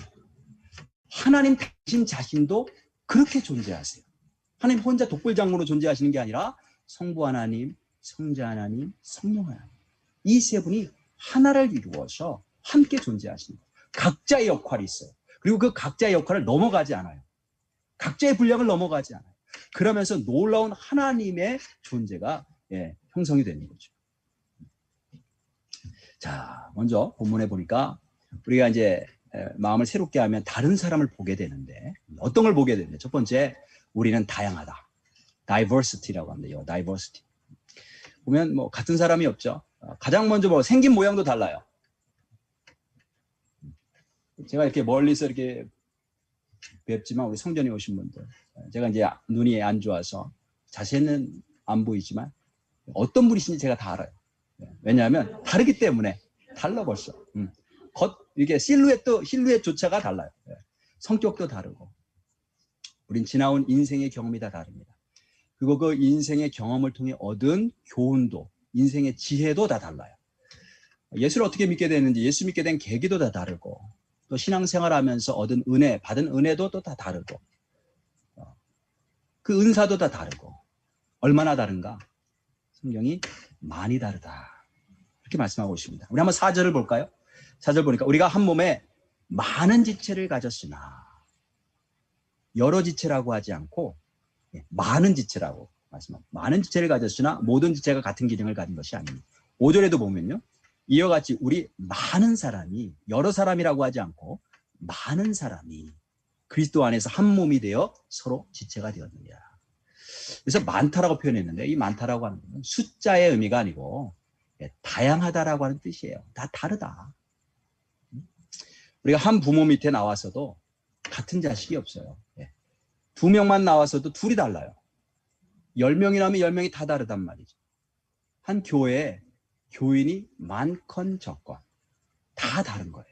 하나님 당신 자신도 그렇게 존재하세요. 하나님 혼자 독불장군으로 존재하시는 게 아니라 성부 하나님, 성자 하나님, 성령 하나님 이 세 분이 하나를 이루어서 함께 존재하시는 거예요. 각자의 역할이 있어요. 그리고 그 각자의 역할을 넘어가지 않아요. 각자의 분량을 넘어가지 않아요. 그러면서 놀라운 하나님의 존재가 형성이 되는 거죠. 자, 먼저 본문에 보니까 우리가 이제 마음을 새롭게 하면 다른 사람을 보게 되는데 어떤 걸 보게 되는데 첫 번째 우리는 다양하다. diversity라고 합니다. diversity. 보면 뭐 같은 사람이 없죠. 가장 먼저 뭐 생긴 모양도 달라요. 제가 이렇게 멀리서 이렇게 뵙지만 우리 성전에 오신 분들 제가 이제 눈이 안 좋아서 자세는 안 보이지만 어떤 분이신지 제가 다 알아요. 왜냐하면 다르기 때문에 달라 벌써. 이게 실루엣조차가 달라요. 성격도 다르고 우린 지나온 인생의 경험이 다 다릅니다. 그리고 그 인생의 경험을 통해 얻은 교훈도 인생의 지혜도 다 달라요. 예수를 어떻게 믿게 됐는지 예수 믿게 된 계기도 다 다르고 또 신앙생활하면서 얻은 은혜, 받은 은혜도 또 다 다르고 그 은사도 다 다르고 얼마나 다른가? 성경이 많이 다르다. 이렇게 말씀하고 있습니다. 우리 한번 4절을 볼까요? 4절 보니까 우리가 한 몸에 많은 지체를 가졌으나 여러 지체라고 하지 않고 많은 지체라고 말씀합니다. 많은 지체를 가졌으나 모든 지체가 같은 기능을 가진 것이 아닙니다. 5절에도 보면요. 이와 같이 우리 많은 사람이 여러 사람이라고 하지 않고 많은 사람이 그리스도 안에서 한 몸이 되어 서로 지체가 되었느니라. 그래서 많다라고 표현했는데 이 많다라고 하는 것은 숫자의 의미가 아니고 다양하다라고 하는 뜻이에요. 다 다르다. 우리가 한 부모 밑에 나와서도 같은 자식이 없어요. 2명만 나와서도 둘이 달라요. 10명이 나오면 10명이 다 다르단 말이죠. 한 교회에 교인이 많건 적건 다 다른 거예요.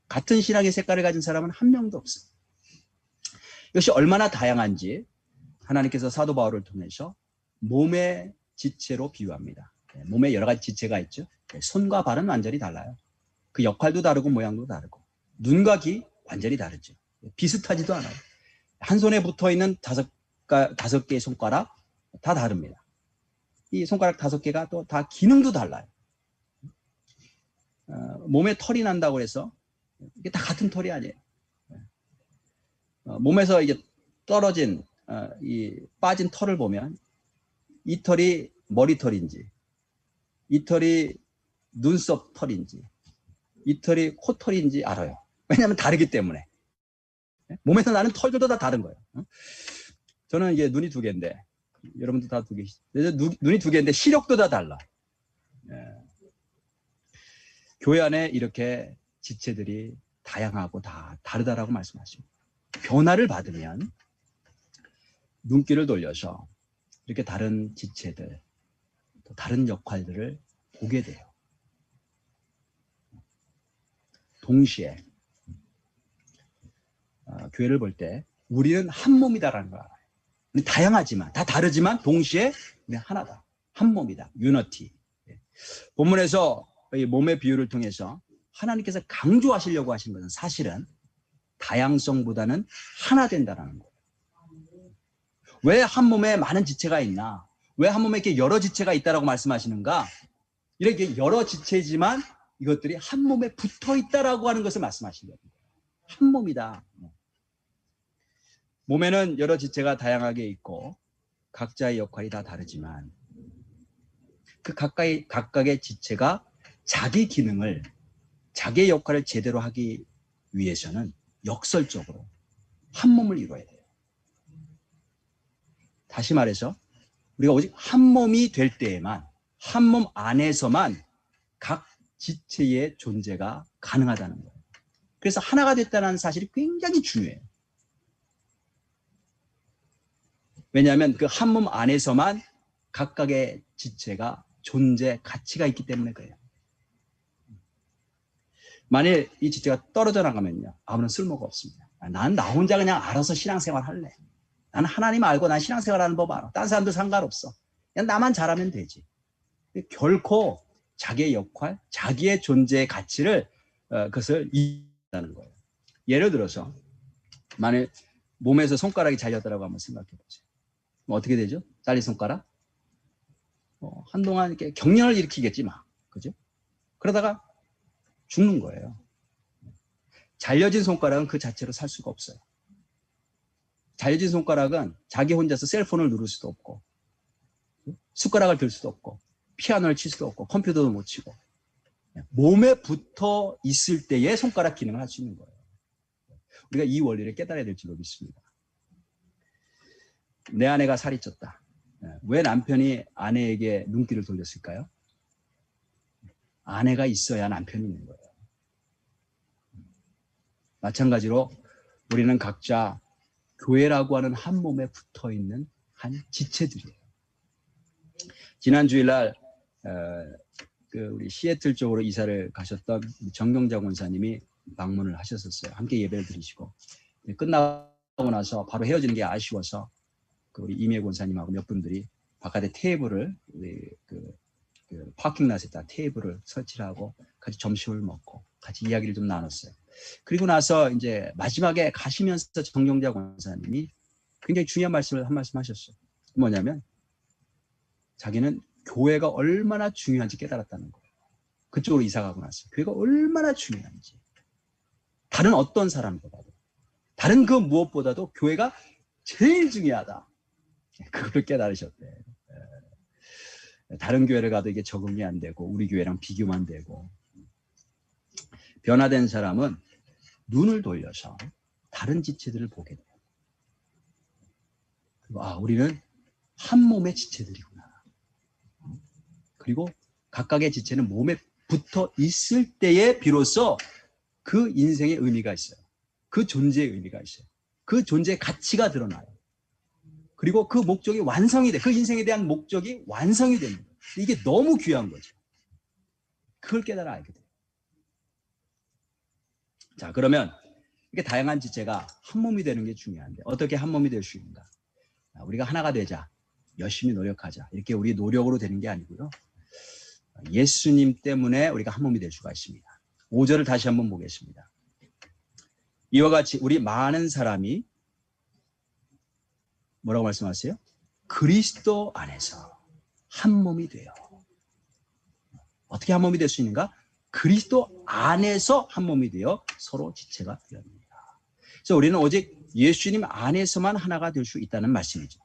같은 신학의 색깔을 가진 사람은 한 명도 없어요. 이것이 얼마나 다양한지 하나님께서 사도 바울을 통해서 몸의 지체로 비유합니다. 몸에 여러 가지 지체가 있죠. 손과 발은 완전히 달라요. 그 역할도 다르고 모양도 다르고 눈과 귀 완전히 다르죠. 비슷하지도 않아요. 한 손에 붙어있는 다섯 개의 손가락 다 다릅니다. 이 손가락 5개가 또 다 기능도 달라요. 몸에 털이 난다고 해서 이게 다 같은 털이 아니에요. 몸에서 이게 떨어진 이 빠진 털을 보면 이 털이 머리털인지 이 털이 눈썹 털인지 이 털이 코털인지 알아요. 왜냐하면 다르기 때문에. 몸에서 나는 털들도 다 다른 거예요. 저는 이게 눈이 2개인데 여러분도 다 2개시죠. 눈이 2개인데 시력도 다 달라. 교회 안에 이렇게 지체들이 다양하고 다 다르다라고 말씀하십니다. 변화를 받으면 눈길을 돌려서 이렇게 다른 지체들, 또 다른 역할들을 보게 돼요. 동시에 교회를 볼 때 우리는 한 몸이다라는 걸 알아요. 다양하지만, 다 다르지만 동시에 우리는 하나다. 한 몸이다. 유니티. 본문에서 이 몸의 비유를 통해서 하나님께서 강조하시려고 하신 것은 사실은 다양성보다는 하나 된다는 거예요. 왜 한 몸에 많은 지체가 있나? 왜 한 몸에 이렇게 여러 지체가 있다라고 말씀하시는가? 이렇게 여러 지체지만 이것들이 한 몸에 붙어 있다라고 하는 것을 말씀하신 거예요. 한 몸이다. 몸에는 여러 지체가 다양하게 있고 각자의 역할이 다 다르지만 그 각각의 지체가 자기 기능을, 자기의 역할을 제대로 하기 위해서는 역설적으로 한 몸을 이루어야 돼요. 다시 말해서 우리가 오직 한 몸이 될 때에만, 한 몸 안에서만 각 지체의 존재가 가능하다는 거예요. 그래서 하나가 됐다는 사실이 굉장히 중요해요. 왜냐하면 그 한 몸 안에서만 각각의 지체가 존재 가치가 있기 때문에 그래요. 만일 이 지체가 떨어져 나가면요, 아무런 쓸모가 없습니다. 난 나 혼자 그냥 알아서 신앙생활 할래. 나는 하나님 알고 난 신앙생활 하는 법 알아. 다른 사람들 상관없어. 그냥 나만 잘하면 되지. 결코 자기의 역할, 자기의 존재의 가치를 그것을 잊는다는 거예요. 예를 들어서 만일 몸에서 손가락이 잘렸다고 한번 생각해 보세요. 어떻게 되죠? 잘린 손가락? 한동안 이렇게 경련을 일으키겠지 막. 그죠? 그러다가 죽는 거예요. 잘려진 손가락은 그 자체로 살 수가 없어요. 잘려진 손가락은 자기 혼자서 셀폰을 누를 수도 없고, 숟가락을 들 수도 없고, 피아노를 칠 수도 없고, 컴퓨터도 못 치고, 몸에 붙어 있을 때의 손가락 기능을 할 수 있는 거예요. 우리가 이 원리를 깨달아야 될 줄로 믿습니다. 내 아내가 살이 쪘다. 왜 남편이 아내에게 눈길을 돌렸을까요? 아내가 있어야 남편이 있는 거예요. 마찬가지로 우리는 각자 교회라고 하는 한 몸에 붙어 있는 한 지체들이에요. 지난 주일날 우리 시애틀 쪽으로 이사를 가셨던 정경자 권사님이 방문을 하셨었어요. 함께 예배를 드리시고 끝나고 나서 바로 헤어지는 게 아쉬워서 우리 이미애 권사님하고 몇 분들이 바깥에 테이블을 파킹랏에다 테이블을 설치를 하고 같이 점심을 먹고 같이 이야기를 좀 나눴어요. 그리고 나서 이제 마지막에 가시면서 정경자 권사님이 굉장히 중요한 말씀을 한 말씀 하셨어요. 뭐냐면 자기는 교회가 얼마나 중요한지 깨달았다는 거예요. 그쪽으로 이사 가고 났어요. 교회가 얼마나 중요한지. 다른 어떤 사람보다도, 다른 그 무엇보다도 교회가 제일 중요하다. 그걸 깨달으셨대. 다른 교회를 가도 이게 적응이 안 되고 우리 교회랑 비교만 되고, 변화된 사람은 눈을 돌려서 다른 지체들을 보게 돼요. 그리고 우리는 한 몸의 지체들이구나. 그리고 각각의 지체는 몸에 붙어 있을 때에 비로소 그 인생의 의미가 있어요. 그 존재의 의미가 있어요. 그 존재의 가치가 드러나요. 그리고 그 목적이 완성이 돼. 그 인생에 대한 목적이 완성이 됩니다. 이게 너무 귀한 거죠. 그걸 깨달아 알게 돼요. 자, 그러면 이렇게 다양한 지체가 한 몸이 되는 게 중요한데 어떻게 한 몸이 될 수 있는가? 우리가 하나가 되자. 열심히 노력하자. 이렇게 우리 노력으로 되는 게 아니고요. 예수님 때문에 우리가 한 몸이 될 수가 있습니다. 5절을 다시 한번 보겠습니다. 이와 같이 우리 많은 사람이 뭐라고 말씀하세요? 그리스도 안에서 한 몸이 돼요. 어떻게 한 몸이 될 수 있는가? 그리스도 안에서 한 몸이 되어 서로 지체가 되었습니다. 그래서 우리는 오직 예수님 안에서만 하나가 될 수 있다는 말씀이죠.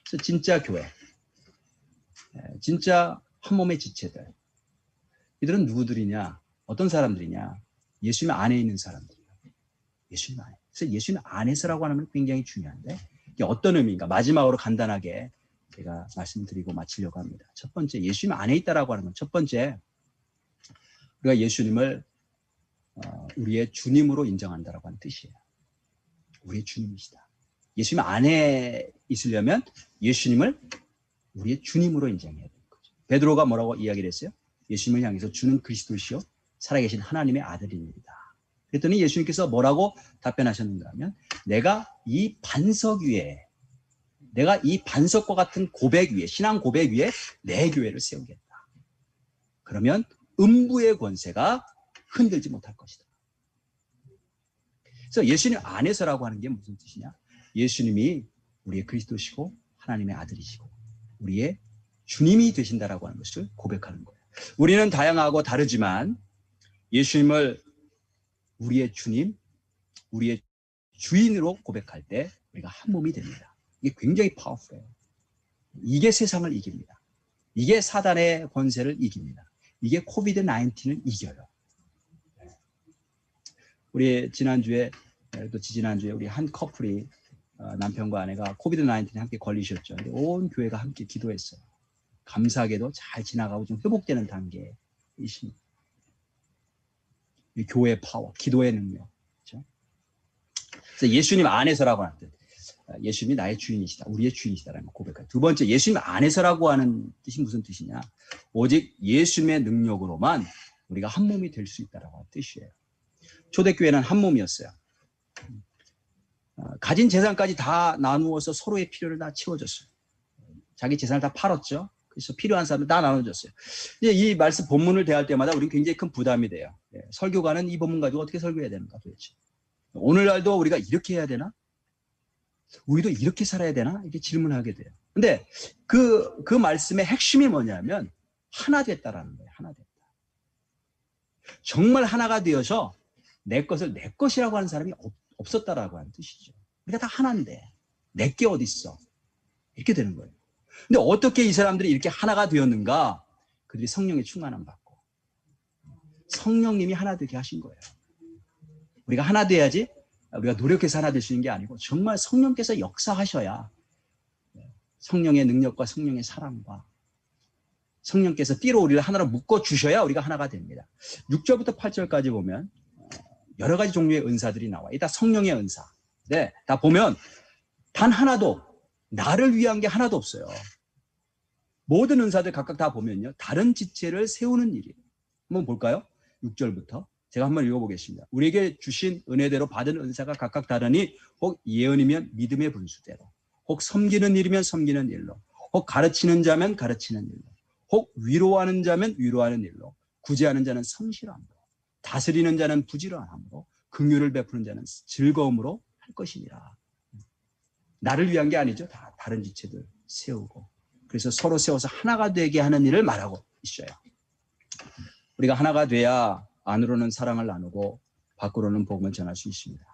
그래서 진짜 교회, 진짜 한 몸의 지체들, 이들은 누구들이냐? 어떤 사람들이냐? 예수님 안에 있는 사람들이에요. 예수님 안에. 그래서 예수님 안에서라고 하는 건 굉장히 중요한데 이게 어떤 의미인가? 마지막으로 간단하게 제가 말씀드리고 마치려고 합니다. 첫 번째, 예수님 안에 있다라고 하는 건 첫 번째, 우리가 예수님을 우리의 주님으로 인정한다라고 하는 뜻이에요. 우리의 주님이시다. 예수님 안에 있으려면 예수님을 우리의 주님으로 인정해야 되는 거죠. 베드로가 뭐라고 이야기를 했어요? 예수님을 향해서 주는 그리스도시요 살아계신 하나님의 아들입니다. 그랬더니 예수님께서 뭐라고 답변하셨는가 하면 내가 이 반석과 같은 고백 위에, 신앙 고백 위에 내 교회를 세우겠다. 그러면 음부의 권세가 흔들지 못할 것이다. 그래서 예수님 안에서라고 하는 게 무슨 뜻이냐? 예수님이 우리의 그리스도시고 하나님의 아들이시고 우리의 주님이 되신다라고 하는 것을 고백하는 거예요. 우리는 다양하고 다르지만 예수님을 우리의 주님, 우리의 주인으로 고백할 때 우리가 한 몸이 됩니다. 이게 굉장히 파워풀해요. 이게 세상을 이깁니다. 이게 사단의 권세를 이깁니다. 이게 코비드-19을 이겨요. 우리 지난주에 또 지지난주에 우리 한 커플이 남편과 아내가 코비드-19에 함께 걸리셨죠. 온 교회가 함께 기도했어요. 감사하게도 잘 지나가고 좀 회복되는 단계에 있습니다. 교회의 파워, 기도의 능력. 그렇죠? 그래서 예수님 안에서라고 하는 뜻. 예수님이 나의 주인이시다. 우리의 주인이시다라는 고백해요. 두 번째, 예수님 안에서라고 하는 뜻이 무슨 뜻이냐? 오직 예수님의 능력으로만 우리가 한 몸이 될 수 있다라고 하는 뜻이에요. 초대교회는 한 몸이었어요. 가진 재산까지 다 나누어서 서로의 필요를 다 채워줬어요. 자기 재산을 다 팔았죠. 그래서 필요한 사람들 다 나눠줬어요. 이제 이 말씀 본문을 대할 때마다 우리는 굉장히 큰 부담이 돼요. 설교가는 이 본문 가지고 어떻게 설교해야 되는가 도대체. 오늘날도 우리가 이렇게 해야 되나? 우리도 이렇게 살아야 되나? 이렇게 질문하게 돼요. 근데 그 말씀의 핵심이 뭐냐면 하나 됐다라는 거예요. 하나 됐다. 정말 하나가 되어서 내 것을 내 것이라고 하는 사람이 없었다라고 하는 뜻이죠. 우리가 다 하나인데 내 게 어디 있어? 이렇게 되는 거예요. 근데 어떻게 이 사람들이 이렇게 하나가 되었는가? 그들이 성령의 충만함 받고 성령님이 하나 되게 하신 거예요. 우리가 하나 돼야지 우리가 노력해서 하나 될 수 있는 게 아니고 정말 성령께서 역사하셔야 성령의 능력과 성령의 사랑과 성령께서 띠로 우리를 하나로 묶어주셔야 우리가 하나가 됩니다. 6절부터 8절까지 보면 여러 가지 종류의 은사들이 나와요. 이다 성령의 은사. 네, 다 보면 단 하나도 나를 위한 게 하나도 없어요. 모든 은사들 각각 다 보면요. 다른 지체를 세우는 일이에요. 한번 볼까요? 6절부터. 제가 한번 읽어보겠습니다. 우리에게 주신 은혜대로 받은 은사가 각각 다르니 혹 예언이면 믿음의 분수대로, 혹 섬기는 일이면 섬기는 일로, 혹 가르치는 자면 가르치는 일로, 혹 위로하는 자면 위로하는 일로, 구제하는 자는 성실함으로, 다스리는 자는 부지런함으로, 긍휼을 베푸는 자는 즐거움으로 할 것이니라. 나를 위한 게 아니죠. 다 다른 지체들 세우고 그래서 서로 세워서 하나가 되게 하는 일을 말하고 있어요. 우리가 하나가 돼야 안으로는 사랑을 나누고 밖으로는 복음을 전할 수 있습니다.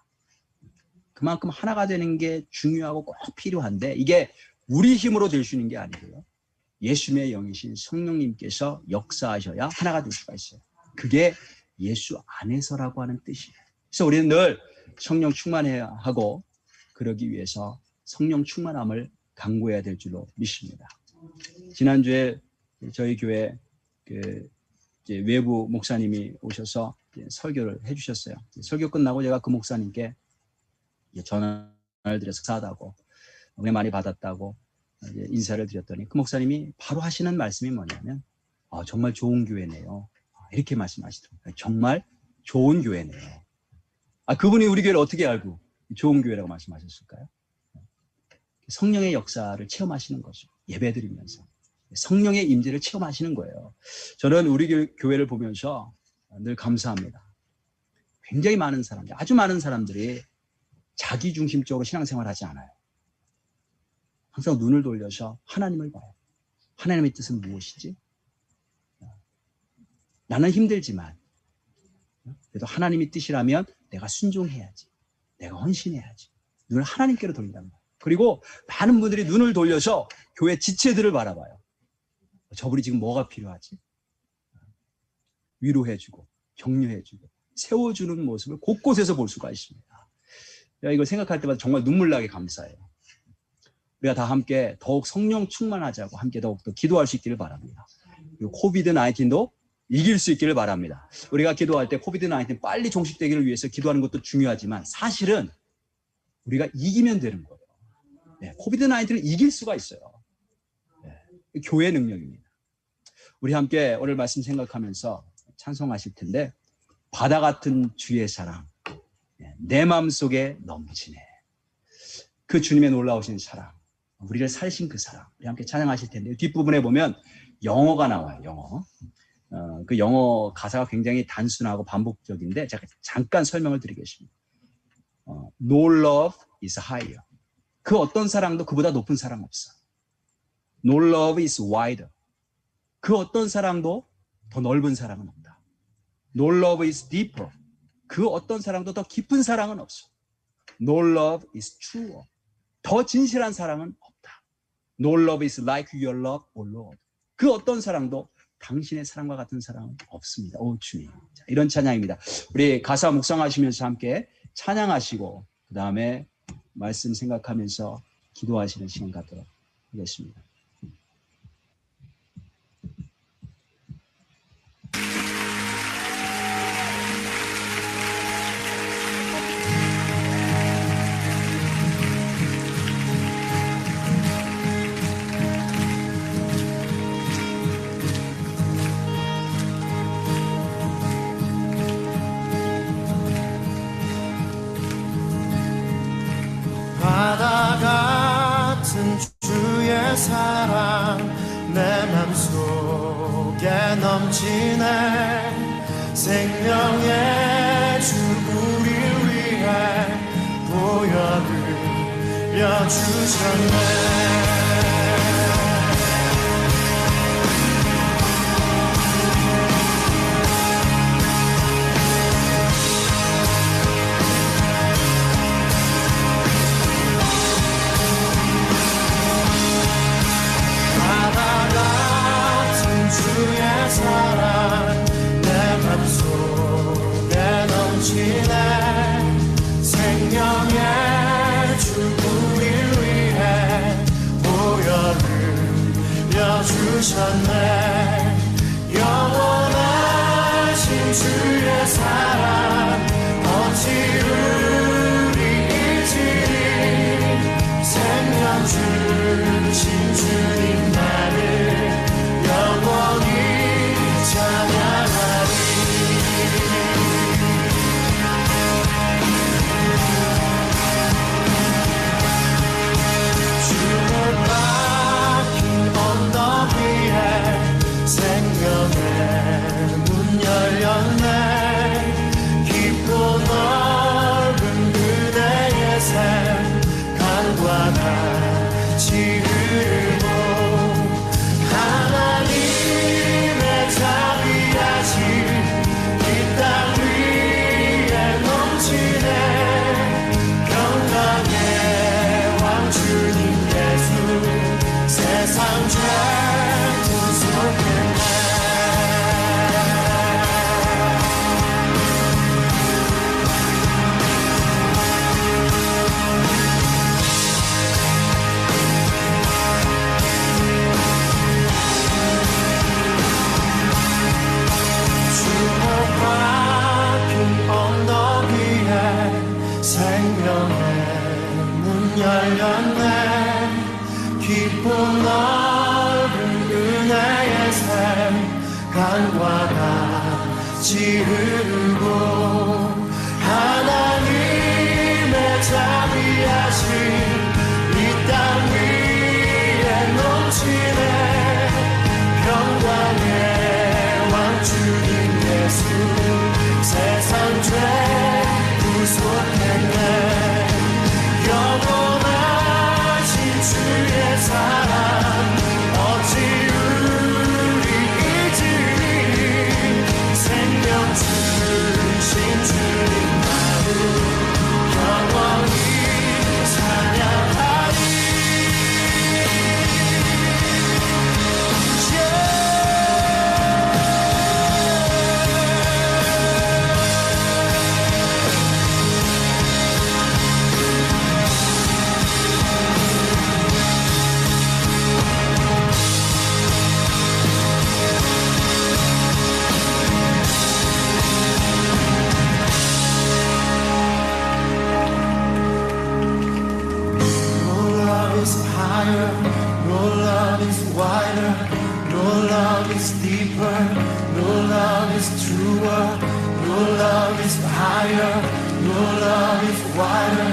그만큼 하나가 되는 게 중요하고 꼭 필요한데 이게 우리 힘으로 될 수 있는 게 아니고요. 예수님의 영이신 성령님께서 역사하셔야 하나가 될 수가 있어요. 그게 예수 안에서라고 하는 뜻이에요. 그래서 우리는 늘 성령 충만해야 하고 그러기 위해서 성령 충만함을 강구해야 될 줄로 믿습니다. 지난주에 저희 교회 외부 목사님이 오셔서 설교를 해주셨어요. 설교 끝나고 제가 그 목사님께 전화를 드려서 감사하다고 은혜 많이 받았다고 인사를 드렸더니 그 목사님이 바로 하시는 말씀이 뭐냐면 정말 좋은 교회네요. 이렇게 말씀하시더라고요. 정말 좋은 교회네요. 그분이 우리 교회를 어떻게 알고 좋은 교회라고 말씀하셨을까요? 성령의 역사를 체험하시는 거죠. 예배드리면서 성령의 임재를 체험하시는 거예요. 저는 우리 교회를 보면서 늘 감사합니다. 굉장히 많은 사람들, 아주 많은 사람들이 자기중심적으로 신앙생활하지 않아요. 항상 눈을 돌려서 하나님을 봐요. 하나님의 뜻은 무엇이지? 나는 힘들지만 그래도 하나님의 뜻이라면 내가 순종해야지. 내가 헌신해야지. 눈을 하나님께로 돌린단 말이에요. 그리고 많은 분들이 눈을 돌려서 교회 지체들을 바라봐요. 저분이 지금 뭐가 필요하지? 위로해주고 격려해주고 세워주는 모습을 곳곳에서 볼 수가 있습니다. 이걸 생각할 때마다 정말 눈물 나게 감사해요. 우리가 다 함께 더욱 성령 충만하자고 함께 더욱더 기도할 수 있기를 바랍니다. 그리고 코비드-19도 이길 수 있기를 바랍니다. 우리가 기도할 때 코비드-19 빨리 종식되기를 위해서 기도하는 것도 중요하지만 사실은 우리가 이기면 되는 거예요. 네, 코비드-19를 이길 수가 있어요. 네, 교회 능력입니다. 우리 함께 오늘 말씀 생각하면서 찬송하실 텐데 바다 같은 주의 사랑 내 마음속에 넘치네. 그 주님의 놀라우신 사랑, 우리를 살신 그 사랑, 우리 함께 찬양하실 텐데 뒷부분에 보면 영어가 나와요. 영어. 그 영어 가사가 굉장히 단순하고 반복적인데 제가 잠깐 설명을 드리겠습니다. No love is higher. 그 어떤 사랑도 그보다 높은 사랑 없어. No love is wider. 그 어떤 사랑도 더 넓은 사랑은 없다. No love is deeper. 그 어떤 사랑도 더 깊은 사랑은 없어. No love is truer. 더 진실한 사랑은 없다. No love is like your love, O Lord. 그 어떤 사랑도 당신의 사랑과 같은 사랑은 없습니다. 오 주님. 자, 이런 찬양입니다. 우리 가사 묵상하시면서 함께 찬양하시고 그 다음에 말씀 생각하면서 기도하시는 시간 갖도록 하겠습니다. 바다 같은 주의 사랑 내 맘속에 넘치네. 생명의 주 우리를 위해 보혈을 주셨네. 주의 사랑 내 맘속에 넘치네. 생명의 주 우리를 위해 보혈을 주셨네. 영원하신 주의 사랑 어찌 우리 잊으리. 생명 주신 주님 나를 영원히 찬양하리. 주를 박힌 언덕 위에 생명의 문 열렸네. 깊고 넓은 그대의 샘 강과 같이 흐르고 하나님의 자비하심 이 땅 위에 넘치네. 평강의 왕 주님 예수 세상 죄 구속했네. 언덕 위에 생명의 문 열렸네. 깊고 넓은 은혜의 샘 강과 같이 흐르고 하나님의 자비하심 이 땅 위에 넘치네. 평강의 왕 주님 예수 세상 죄 구속했네. 영원하신 주의 사랑 어찌 우리 잊으리. 생명 주신 주님 나를 영원히 찬양하리. love is wider, your love is deeper, your love is truer, your love is higher, your love is wider,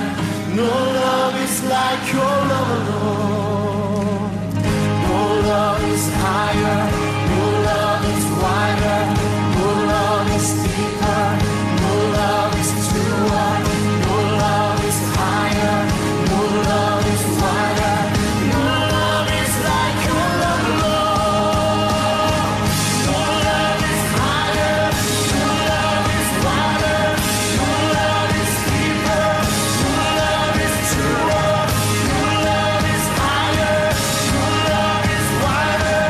no love is like your love, Lord. Your love is higher, your love is wider, your love is deeper, your love is truer, your love is higher, your love is wider, your love is like your love, Lord. Your love is higher, your love is wider, your love is deeper, your love is truer, your love is higher, your love is wider,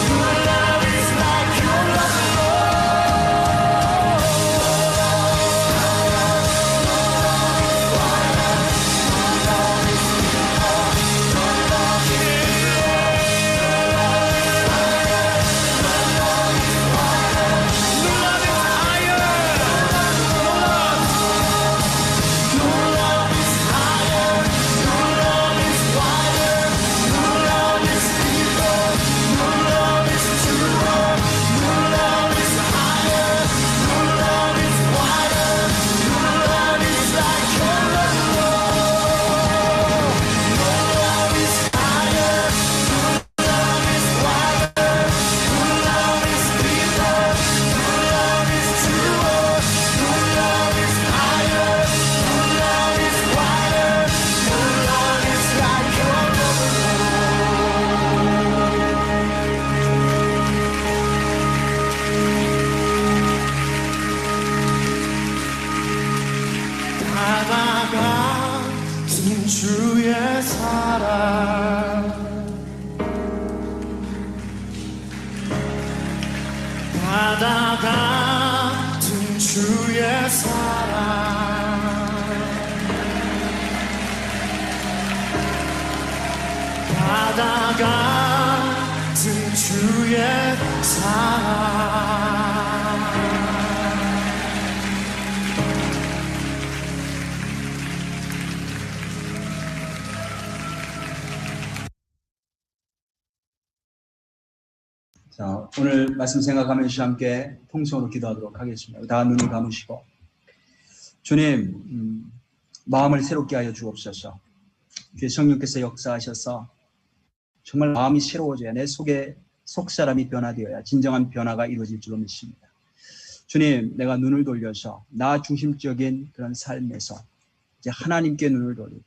your love is like your love, 바다같은 주의 사랑, 바다같은 주의 사랑, 바다같은 주의 사랑. 자, 오늘 말씀 생각하면서 함께 통성으로 기도하도록 하겠습니다. 다 눈을 감으시고, 주님, 마음을 새롭게 하여 주옵소서. 주의 성령께서 역사하셔서 정말 마음이 새로워져야, 내 속 사람이 변화되어야 진정한 변화가 이루어질 줄로 믿습니다. 주님, 내가 눈을 돌려서 나 중심적인 그런 삶에서 이제 하나님께 눈을 돌리고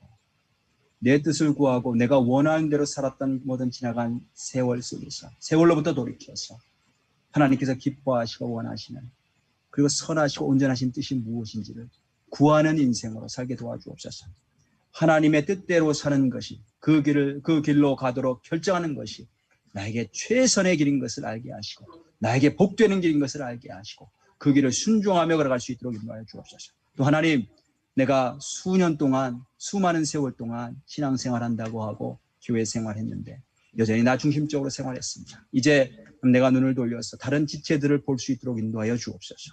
내 뜻을 구하고 내가 원하는 대로 살았던 모든 지나간 세월 속에서, 세월로부터 돌이켜서 하나님께서 기뻐하시고 원하시는, 그리고 선하시고 온전하신 뜻이 무엇인지를 구하는 인생으로 살게 도와주옵소서. 하나님의 뜻대로 사는 것이, 그 길로 가도록 결정하는 것이 나에게 최선의 길인 것을 알게 하시고, 나에게 복되는 길인 것을 알게 하시고, 그 길을 순종하며 걸어갈 수 있도록 인도하여 주옵소서. 또 하나님, 내가 수년 동안, 수많은 세월 동안 신앙생활한다고 하고 교회 생활했는데 여전히 나 중심적으로 생활했습니다. 이제 내가 눈을 돌려서 다른 지체들을 볼 수 있도록 인도하여 주옵소서.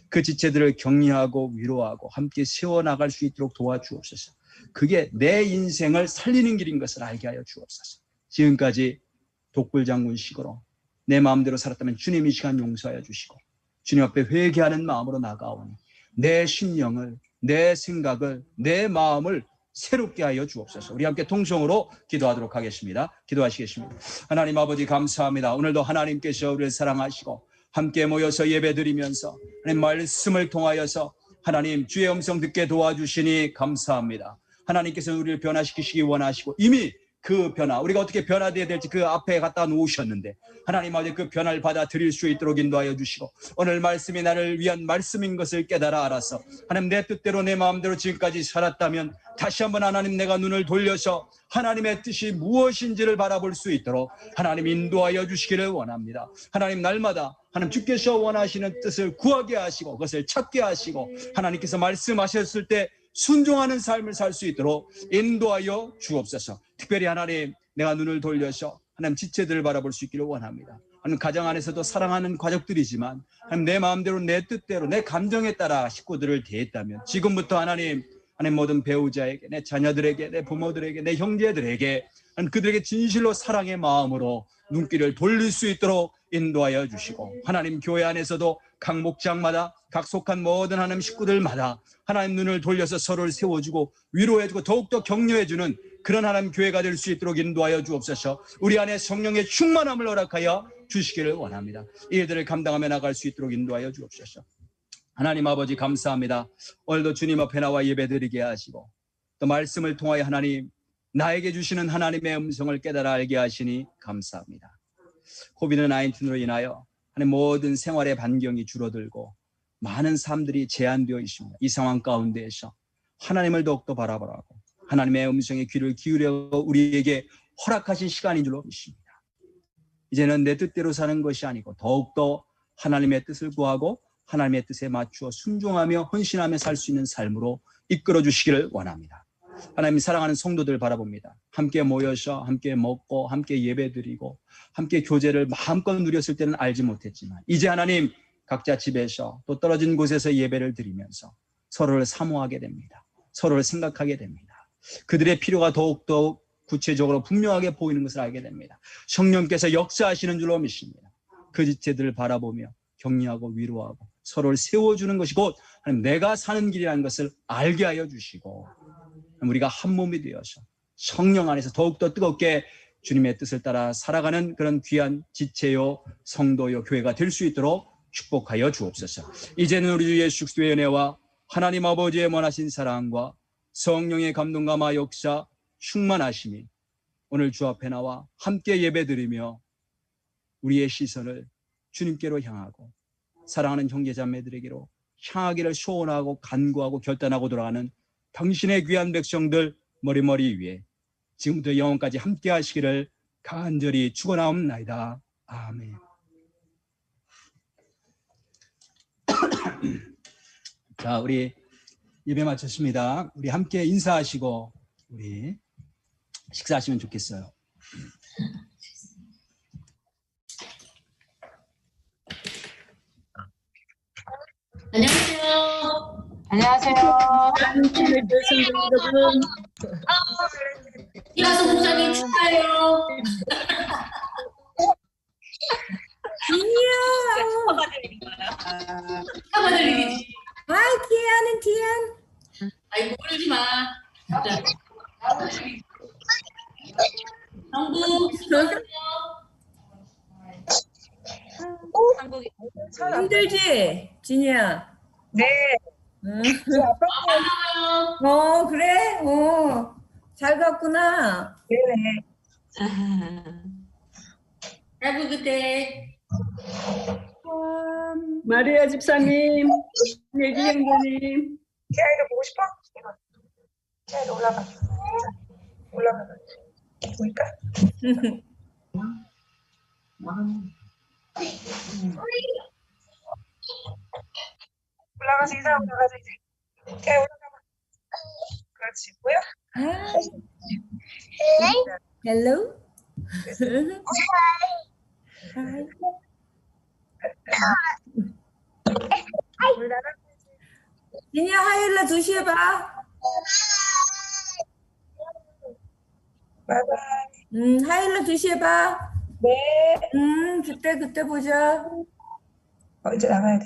그 지체들을 격려하고 위로하고 함께 세워나갈 수 있도록 도와주옵소서. 그게 내 인생을 살리는 길인 것을 알게 하여 주옵소서. 지금까지 독불장군식으로 내 마음대로 살았다면 주님 이 시간 용서하여 주시고, 주님 앞에 회개하는 마음으로 나아가오니 내 심령을, 내 생각을, 내 마음을 새롭게 하여 주옵소서. 우리 함께 통성으로 기도하도록 하겠습니다. 기도하시겠습니다. 하나님 아버지 감사합니다. 오늘도 하나님께서 우리를 사랑하시고 함께 모여서 예배드리면서 하나님 말씀을 통하여서 하나님 주의 음성 듣게 도와주시니 감사합니다. 하나님께서 우리를 변화시키시기 원하시고 이미 그 변화, 우리가 어떻게 변화되어야 될지 그 앞에 갖다 놓으셨는데 하나님 아버지 그 변화를 받아들일 수 있도록 인도하여 주시고, 오늘 말씀이 나를 위한 말씀인 것을 깨달아 알아서 하나님 내 뜻대로 내 마음대로 지금까지 살았다면 다시 한번 하나님 내가 눈을 돌려서 하나님의 뜻이 무엇인지를 바라볼 수 있도록 하나님 인도하여 주시기를 원합니다. 하나님 날마다 하나님 주께서 원하시는 뜻을 구하게 하시고 그것을 찾게 하시고 하나님께서 말씀하셨을 때 순종하는 삶을 살 수 있도록 인도하여 주옵소서. 특별히 하나님 내가 눈을 돌려서 하나님 지체들을 바라볼 수 있기를 원합니다. 하나님 가정 안에서도 사랑하는 가족들이지만 하나님 내 마음대로 내 뜻대로 내 감정에 따라 식구들을 대했다면 지금부터 하나님 하나님 모든 배우자에게, 내 자녀들에게, 내 부모들에게, 내 형제들에게 하나님 그들에게 진실로 사랑의 마음으로 눈길을 돌릴 수 있도록 인도하여 주시고, 하나님 교회 안에서도 각 목장마다 각 속한 모든 하나님 식구들마다 하나님 눈을 돌려서 서로를 세워주고 위로해주고 더욱더 격려해주는 그런 하나님 교회가 될 수 있도록 인도하여 주옵소서. 우리 안에 성령의 충만함을 허락하여 주시기를 원합니다. 이 일들을 감당하며 나갈 수 있도록 인도하여 주옵소서. 하나님 아버지 감사합니다. 오늘도 주님 앞에 나와 예배드리게 하시고 또 말씀을 통하여 하나님 나에게 주시는 하나님의 음성을 깨달아 알게 하시니 감사합니다. 코비드-19로 인하여 하나님 모든 생활의 반경이 줄어들고 많은 사람들이 제한되어 있습니다. 이 상황 가운데에서 하나님을 더욱더 바라보라고 하나님의 음성에 귀를 기울여 우리에게 허락하신 시간인 줄로 믿습니다. 이제는 내 뜻대로 사는 것이 아니고 더욱더 하나님의 뜻을 구하고 하나님의 뜻에 맞추어 순종하며 헌신하며 살 수 있는 삶으로 이끌어 주시기를 원합니다. 하나님 사랑하는 성도들 바라봅니다. 함께 모여서 함께 먹고 함께 예배드리고 함께 교제를 마음껏 누렸을 때는 알지 못했지만 이제 하나님 각자 집에서 또 떨어진 곳에서 예배를 드리면서 서로를 사모하게 됩니다. 서로를 생각하게 됩니다. 그들의 필요가 더욱더 구체적으로 분명하게 보이는 것을 알게 됩니다. 성령께서 역사하시는 줄로 믿습니다. 그 지체들을 바라보며 격려하고 위로하고 서로를 세워주는 것이 곧 하나님 내가 사는 길이라는 것을 알게 하여 주시고 우리가 한 몸이 되어서 성령 안에서 더욱더 뜨겁게 주님의 뜻을 따라 살아가는 그런 귀한 지체요 성도요 교회가 될 수 있도록 축복하여 주옵소서. 이제는 우리 주 예수 그리스도의 은혜와 하나님 아버지의 원하신 사랑과 성령의 감동과 역사 충만하심이 오늘 주 앞에 나와 함께 예배드리며 우리의 시선을 주님께로 향하고 사랑하는 형제자매들에게로 향하기를 소원하고 간구하고 결단하고 돌아가는 당신의 귀한 백성들 머리머리 위에 지금부터 영원까지 함께 하시기를 간절히 축원하옵나이다. 아멘. 자, 우리 예배 마쳤습니다. 우리 함께 인사하시고 우리 식사하시면 좋겠어요. 안녕하세요. 안녕하세요. 여러분. 이하수 목사님 축하해요. 축하받을 일이지. Hi, Kian and Tian. 아이고 그러지 마. 정부 수고하세요. 힘들지, 진이야? 네. 응. 고마워요. 그래? 잘 갔구나. 네네. Have a good day. 마리아 집사님, 예기 형제님. 태아이도 보고 싶어? 이거. 태아이도 올라가. 올라가. 보니까. 올라가서 인사 올라가자 이제. 태아 올라가봐. 그렇지. 보여? Hello. Hi. 올라가. 진이야, 화요일날 2시에 봐. 바이바이. 화요일날 2시에 봐. 네. 그때 보자. 이제 나가야 돼.